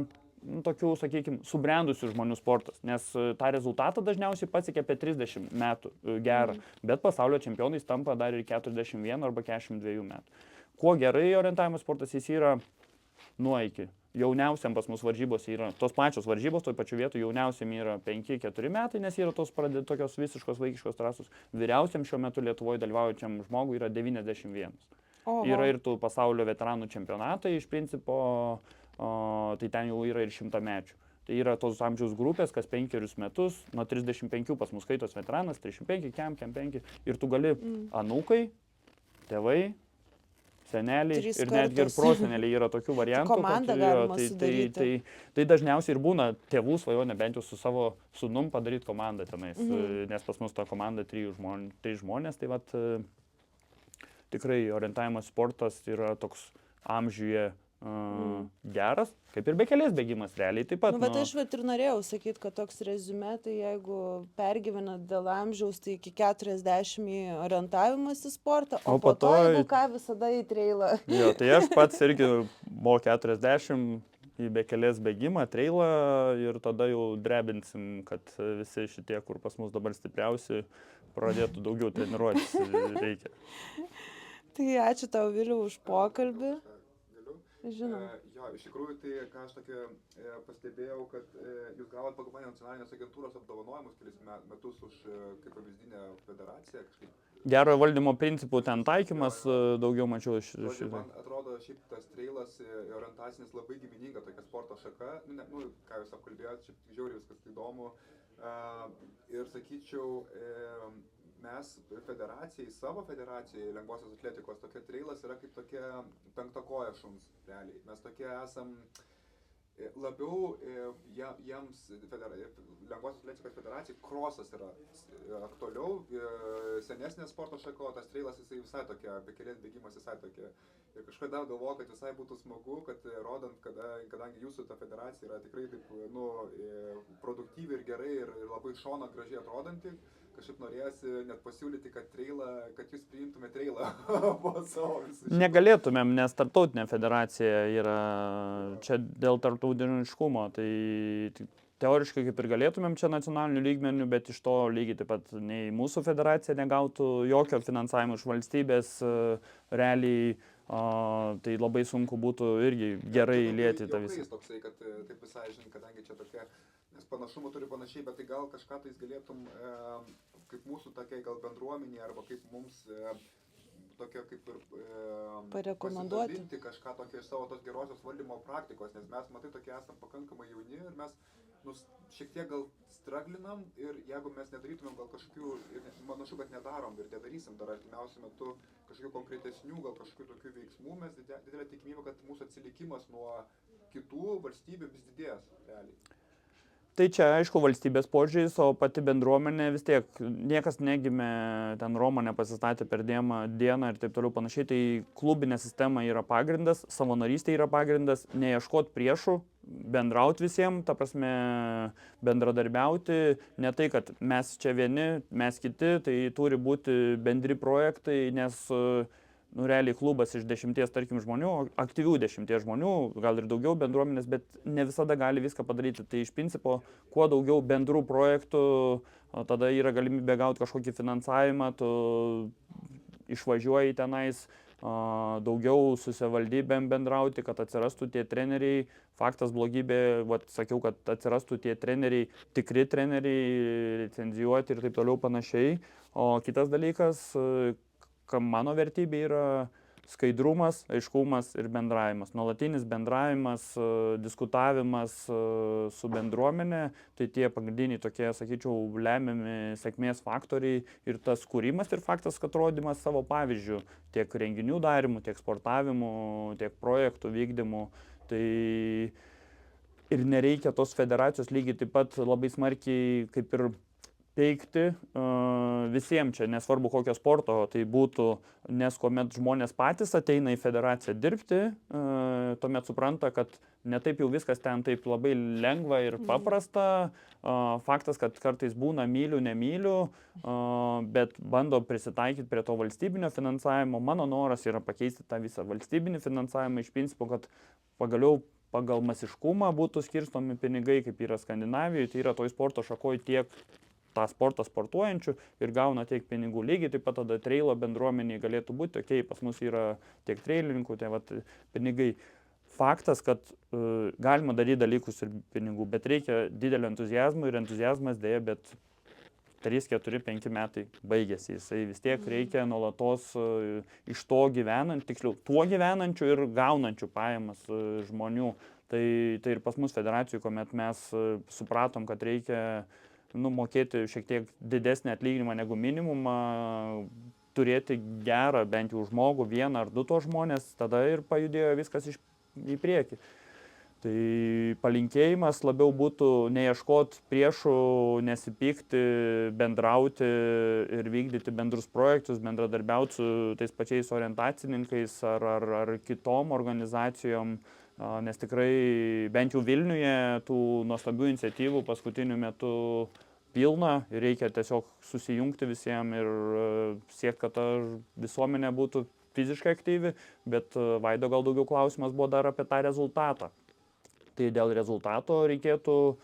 tokių, sakykime, subrendusių žmonių sportas, nes tą rezultatą dažniausiai pasiekia apie 30 metų gerą, bet pasaulio čempionais tampa dar ir 41 arba 42 metų. Kuo gerai orientavimo sportas jis yra nuo iki. Jauniausiam pas mus varžybos yra tos pačios varžybos, toj pačiu vietu jauniausiam yra 5-4 metai, nes yra tos tokios visiškos vaikiškos trasos. Vyriausiam šiuo metu Lietuvoje dalyvaujančiam žmogui yra 91. Oho. Yra ir tų pasaulio veteranų čempionatai, iš principo, tai ten jau yra ir 100-mečių. Tai yra tos amžiaus grupės, kas 5 metus, nuo 35 pas mus skaitos veteranas, 35, kem 5, ir tu gali anūkai, tėvai, seneliai ir netgi ir proseneliai yra tokių variantų. Komandą galima sudaryti. Tai dažniausiai ir būna tėvų svajonė bent jau su savo sūnum padaryti komandą tenais, nes pas mus ta komanda 3 žmonės, tai vat tikrai orientavimas sportas yra toks amžiuje geras, kaip ir bekelės bėgimas realiai taip pat. Nu, bet aš ir norėjau sakyti, kad toks reziumė, tai jeigu pergyvenat dėl amžiaus, tai iki 40 į orientavimas į sportą, o po to, jeigu ką, visada į trailą. Jo, tai aš pats irgi buvo 40 į bekelės bėgimą, trailą ir tada jau drebinsim, kad visi šitie, kur pas mus dabar stipriausi, pradėtų daugiau treniruotis reikia. Tai ačiū tau, Viliau, už pokalbį. Žinoma. Jo, iš tikrųjų, tai ką aš tokį pastebėjau, kad jūs gavot pagal mane nacionalinės agentūros apdovanojimus kelis metus už kaip pavyzdinę federaciją. Gerojo valdymo principų ten taikymas daugiau mačiau iš... Man atrodo, šiaip tas trailas orientacinis labai gimininga tokia sporto šaka, ką jūs apkalbėjot, šiaip žiauriai viskas įdomu. Ir sakyčiau, mes federacijai, savo federacijai lengvosios atletikos, tokia trailas yra kaip tokia penkta koja šuns, realiai. Mes tokie esam labiau jiems lengvosios atletikos federacijai krosas yra aktualiau, senesnė sporto šaka, o tas trailas jisai visai tokia, bekelės bėgimas visai tokia. Ir kažkada galvoju, kad visai būtų smagu, kad rodant, kadangi jūsų ta federacija yra tikrai taip, produktyvi ir gerai ir labai šona gražiai atrodanti, kažkaip norėjosi net pasiūlyti, kad jūs priimtume trailą po savo visų. Negalėtumėm, nes tarptautinė federacija yra čia dėl tarptautiniškumo, tai teoriškai kaip ir galėtumėm čia nacionalinių lygmenių, bet iš to lygiai taip pat nei mūsų federacija negautų jokio finansavimo iš valstybės realiai. Tai labai sunku būtų irgi gerai įlieti tą visą. Toksai, kad taip visai, kadangi čia tokia, nes panašumų turi panašiai, bet tai gal kažką tais galėtum, kaip mūsų tokia gal bendruomenė, arba kaip mums tokia kaip ir pasidalinti kažką tokio iš savo tos gerosios valdymo praktikos, nes mes, matai, tokie esam pakankamai jauni ir mes šiek tiek gal straglinam ir jeigu mes nedarytumėm gal kažkokių, ir manašu, kad nedarom ir nedarysim dar artimiausiu metu kažkokių konkretesnių, gal kažkokių tokių veiksmų, mes didelė tikimybė, kad mūsų atsilikimas nuo kitų valstybių vis didės realiai. Tai čia, aišku, valstybės požiūris, o pati bendruomenė vis tiek, niekas negimė, ten Roma nepasistatė per dieną ir taip toliau panašiai, tai klubinė sistema yra pagrindas, savanorystė yra pagrindas, neieškot priešų, bendrauti visiems, ta prasme bendradarbiauti, ne tai, kad mes čia vieni, mes kiti, tai turi būti bendri projektai, nes realiai klubas iš 10, tarkim, žmonių, aktyvių 10 žmonių, gal ir daugiau bendruomenės, bet ne visada gali viską padaryti. Tai iš principo, kuo daugiau bendrų projektų, tada yra galimybė gauti kažkokį finansavimą, tu išvažiuoji tenais, daugiau su savivaldybėm bendrauti, kad atsirastų tie treneriai. Faktas blogybė, sakiau, kad atsirastų tie treneriai, tikri treneriai, licenzijuoti ir taip toliau panašiai. O kitas dalykas, kam mano vertybė yra skaidrumas, aiškumas ir bendravimas. Nuolatinis bendravimas, diskutavimas su bendruomenė, tai tie pagrindiniai tokie, sakyčiau, lemiami sėkmės faktoriai ir tas kūrimas ir faktas, kad rodymas savo pavyzdžių tiek renginių darimų, tiek sportavimų, tiek projektų vykdymų. Tai ir nereikia tos federacijos lygiai taip pat labai smarkiai kaip ir teikti visiems čia, nesvarbu kokio sporto tai būtų, nes kuomet žmonės patys ateina į federaciją dirbti, tuomet supranta, kad netaip jau viskas ten taip labai lengva ir paprasta. Faktas, kad kartais būna myliu, nemyliu, bet bando prisitaikyti prie to valstybinio finansavimo. Mano noras yra pakeisti tą visą valstybinį finansavimą iš principo, kad pagaliau pagal masiškumą būtų skirstomi pinigai, kaip yra Skandinavijoje, tai yra toj sporto šakoje tiek tą sportą sportuojančių ir gauna tiek pinigų. Lygiai taip pat tada treilo bendruomeniai galėtų būti, okei, pas mus yra tiek treilininkų, tai pinigai. Faktas, kad galima daryti dalykus ir pinigų, bet reikia didelio entuzijazmo ir entuzijazmas dėja, bet 3, 4, 5 metai baigėsi. Jisai vis tiek reikia nuolatos iš to gyvenant, tiksliau, tuo gyvenančių ir gaunančių pajamas žmonių. Tai ir pas mus federacijų, kuomet mes supratom, kad reikia mokėti šiek tiek didesnį atlyginimą negu minimumą, turėti gerą bent jau žmogų, 1 ar 2 to žmonės, tada ir pajudėjo viskas į priekį. Tai palinkėjimas labiau būtų neieškoti priešų, nesipykti, bendrauti ir vykdyti bendrus projektus, bendradarbiauti su tais pačiais orientacininkais ar kitom organizacijom. Nes tikrai bent jau Vilniuje tų nuostabių iniciatyvų paskutiniu metu pilna ir reikia tiesiog susijungti visiems ir siekti, kad ta visuomenė būtų fiziškai aktyvi, bet Vaido gal daugiau klausimas buvo dar apie tą rezultatą. Tai dėl rezultato reikėtų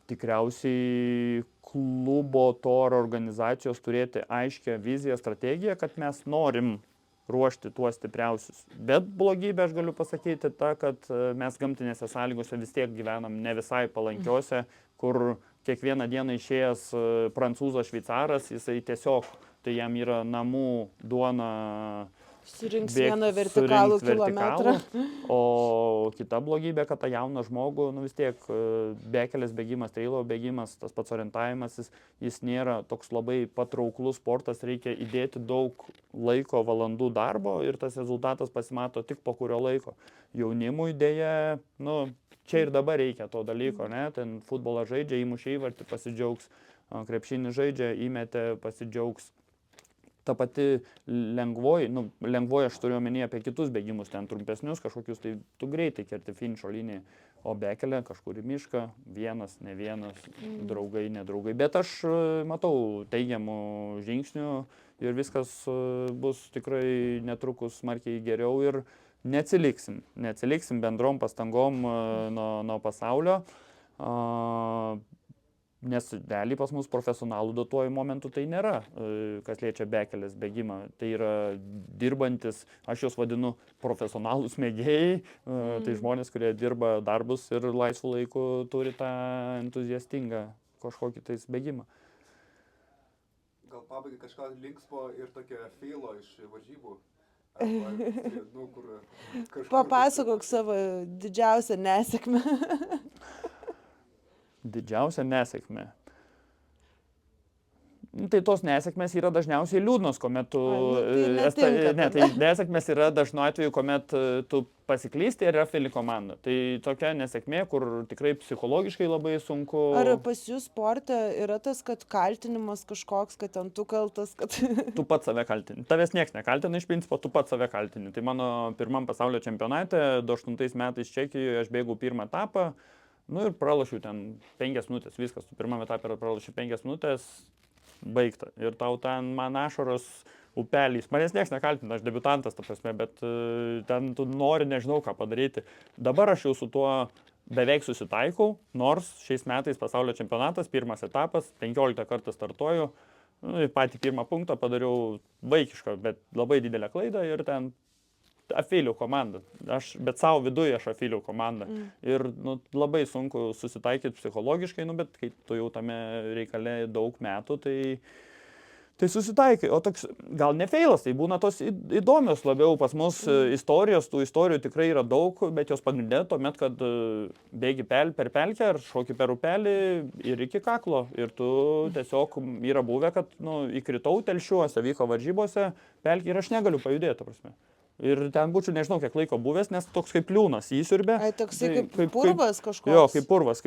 tikriausiai klubo to ar organizacijos turėti aiškę viziją, strategiją, kad mes norim ruošti tuos stipriausius. Bet blogybė, aš galiu pasakyti, ta, kad mes gamtinėse sąlygose vis tiek gyvenam ne visai palankiose, kur kiekvieną dieną išėjęs prancūzas, šveicaras, jisai tiesiog, tai jam yra namų duona surinks vieną vertikalų kilometrą. O kita blogybė, kad tą jauną žmogų, vis tiek bekelės bėgimas, treilo bėgimas, tas pats orientavimasis, jis nėra toks labai patrauklus sportas, reikia įdėti daug laiko, valandų darbo ir tas rezultatas pasimato tik po kurio laiko. Jaunimui dėja, čia ir dabar reikia to dalyko, ne? Ten futbolą žaidžia, įmušė įvartį, pasidžiaugs, krepšinį žaidžia, įmetė, pasidžiaugs. Ta pati lengvoji aš turiu omenyje apie kitus bėgimus, ten trumpesnius kažkokius, tai tu greitai kerti finišo liniją, o bekelė kažkur į mišką, vienas, ne vienas, draugai, nedraugai. Bet aš matau teigiamų žingsnių ir viskas bus tikrai netrukus smarkiai geriau ir neatsiliksim bendrom pastangom nuo pasaulio. Nes realiai pas mus profesionalų duotuoju momentu tai nėra, kas liečia bekelės bėgimą. Tai yra dirbantis, aš juos vadinu profesionalūs mėgėjai, tai žmonės, kurie dirba darbus ir laisvų laikų turi tą entuziastingą kažkokį tais bėgimą. Gal pabaigai kažką linksmo ir tokio feilo iš varžybų? Papasakok savo didžiausią nesėkmę. Didžiausia nesėkmė. Tai tos nesėkmės yra dažniausiai liūdnos, kuomet tu... Tai nesėkmės yra dažnu atveju, kuomet tu pasiklysti ir yra fili komanda. Tai tokia nesėkmė, kur tikrai psichologiškai labai sunku... Ar pas jūs sporte yra tas, kad kaltinimas kažkoks, kad ten tu kaltas, kad... Tu pats save kaltini. Tavęs nieks nekaltina, iš principo, tu pats save kaltini. Tai mano pirmam pasaulio čempionate, 2008 metais Čekijoje, aš bėgau pirmą etapą. Ir pralašiau ten 5 minutės, viskas, tu pirmame etape pralašiau 5 minutės, baigta. Ir tau ten man ašaros upelys, manęs nieks nekaltina, aš debiutantas, ta prasme, bet ten tu nori nežinau ką padaryti. Dabar aš jau su tuo beveik susitaikau, nors šiais metais pasaulio čempionatas, pirmas etapas, 15 kartą startuoju, į patį pirmą punktą padariau vaikišką, bet labai didelę klaidą ir ten apvyliau komandą. Bet savo viduje aš apvyliau komandą. Ir labai sunku susitaikyti psichologiškai, bet kai tu jau tame reikale daug metų, tai susitaikai. O toks, gal ne feilas, tai būna tos įdomios labiau pas mus istorijos, tų istorijų tikrai yra daug, bet jos pagrindė tuomet, kad bėgi per pelkę ar šoki per upelį ir iki kaklo. Ir tu tiesiog yra buvę, kad įkritau telšiuose, vyko varžybose, pelkė ir aš negaliu pajudėti, ta prasme. Ir ten būčiau, nežinau, kiek laiko buvęs, nes toks kaip liūnas įsiurbė. Ai, toksai kaip purvas kažkoks. Jo, kaip purvas.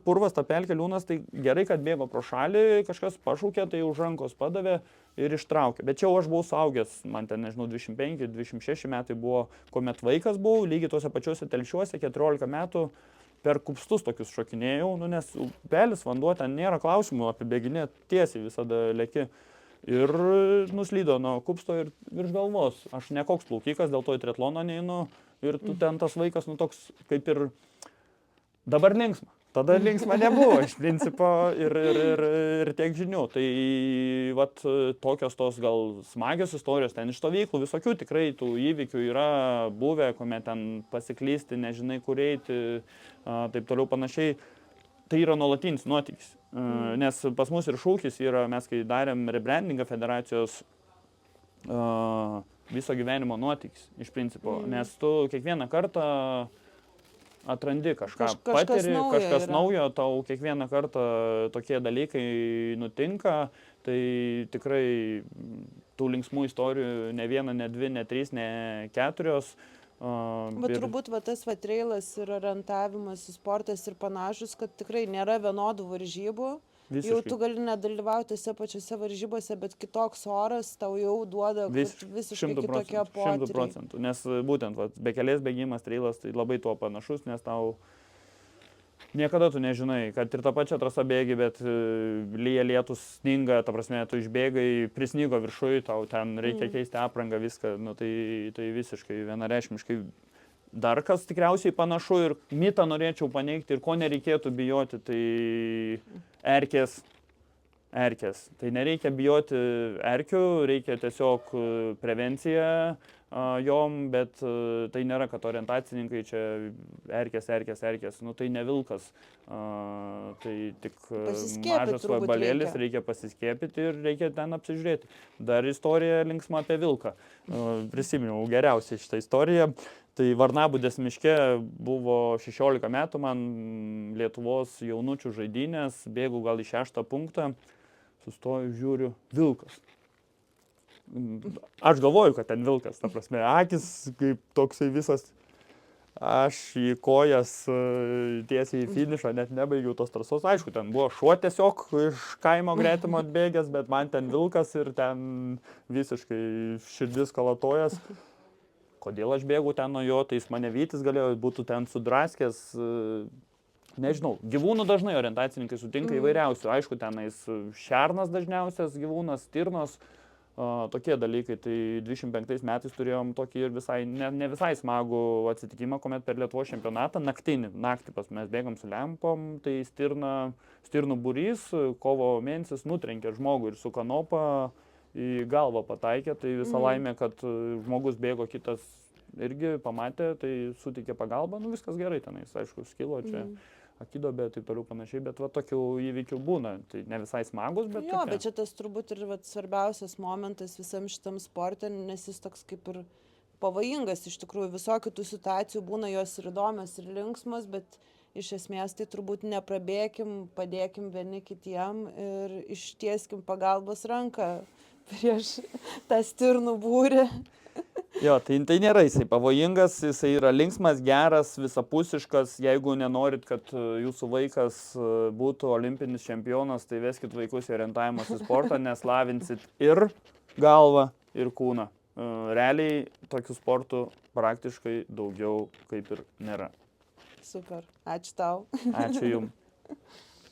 Purvas, ta pelkė, liūnas, tai gerai, kad bėgo pro šalį, kažkas pašūkė, tai už rankos padavė ir ištraukė. Bet čia aš buvau suaugęs, man ten, nežinau, 25-26 metai buvo, kuomet vaikas buvau, lygiai tuose pačiuose telšiuose, 14 metų, per kupstus tokius šokinėjau, nes upelis, vanduo, ten nėra klausimų, apibėginė tiesiai visada leki. Ir nuslydo nuo kupsto ir virš galvos. Aš ne koks plaukikas, dėl to į triatloną neinu. Ir tu ten tas vaikas, toks kaip ir dabar linksma. Tada linksma nebuvo, iš principo, ir tiek žinių. Tai vat tokios tos gal smagios istorijos, ten iš stovyklų visokių tikrai tų įvykių yra buvę, kuomet ten pasiklysti, nežinai kur eiti, taip toliau panašiai. Tai yra nuolatinis nuotykis. Nes pas mus ir šūkis yra, mes kai darėm rebrandingą federacijos, viso gyvenimo nuotykis iš principo. Nes tu kiekvieną kartą atrandi kažką, patiri, kažkas naujo, tau kiekvieną kartą tokie dalykai nutinka, tai tikrai tų linksmų istorijų ne viena, ne dvi, ne trys, ne keturios. Bet turbūt tas trailas ir orientavimas į sportas ir panašus, kad tikrai nėra vienodų varžybų. Visiškai. Jau tu gali nedalyvauti tose pačiose varžybose, bet kitoks oras tau jau duoda visiškai kitokie potyriai. 100%. Nes būtent bekelės bėgimas, trailas, tai labai tuo panašus, nes tau niekada tu nežinai, kad ir tą pačią trasą bėgi, bet lyja lietus, sninga, ta prasme, tu išbėgai, prisnygo viršui, tau ten reikia keisti aprangą, viską, tai visiškai vienareikšmiškai. Dar kas tikriausiai panašu ir mitą norėčiau paneigti ir ko nereikėtų bijoti, tai erkės. Tai nereikia bijoti erkių, reikia tiesiog prevenciją jom, bet tai nėra, kad orientacininkai čia erkės, tai ne vilkas, tai tik mažas vabalėlis, reikia pasiskiepyti ir reikia ten apsižiūrėti. Dar istorija linksma apie vilką. Prisiminiau geriausiai šitą istoriją. Tai Varnabudės miške buvo 16 metų, man Lietuvos jaunučių žaidynės, bėgu gal į 6 punktą, sustoju, žiūriu, vilkas. Aš galvoju, kad ten vilkas, ta prasme, akis kaip toksai visas, aš į kojas tiesiai į finišą, net nebaigiau tos trasos. Aišku, ten buvo šuo tiesiog iš kaimo gretimo atbėgęs, bet man ten vilkas ir ten visiškai širdis kalatojas. Kodėl aš bėgu ten nuo jo, tai jis mane vytis galėjo, būtų ten sudraskęs, nežinau. Gyvūnų dažnai orientacininkai sutinka įvairiausių. Aišku, tenais šernas dažniausias gyvūnas, stirnos, tokie dalykai. Tai 25 metais turėjom tokį ir visai, ne visai smagų atsitikimą, kuomet per Lietuvos čempionatą naktį pas mes bėgom su lempom, tai stirnų būrys kovo mėnesis nutrenkė žmogų ir su kanopa į galvą pataikė, tai visa laimė, kad žmogus bėgo, kitas irgi pamatė, tai suteikė pagalbą, viskas gerai tenais, aišku, skilo čia akidobė, taip toliau panašiai, bet tokių įvykių būna, tai ne visai smagus, bet jo, bet čia tas turbūt ir svarbiausias momentas visam šitam sporte, nes jis toks kaip ir pavojingas, iš tikrųjų, visokių tų situacijų būna, jos ir įdomios, ir linksmos, bet iš esmės tai turbūt neprabėkim, padėkim vieni kitiem ir ištieskim pagalbos ranką prieš tą stirnų būrį. Jo, tai nėra jisai pavojingas, jisai yra linksmas, geras, visapusiškas. Jeigu nenorit, kad jūsų vaikas būtų olimpinis čempionas, tai veskit vaikus į orientavimosi sportą, nes lavinsit ir galvą, ir kūną. Realiai tokių sportų praktiškai daugiau kaip ir nėra. Super, ačiū tau. Ačiū jums.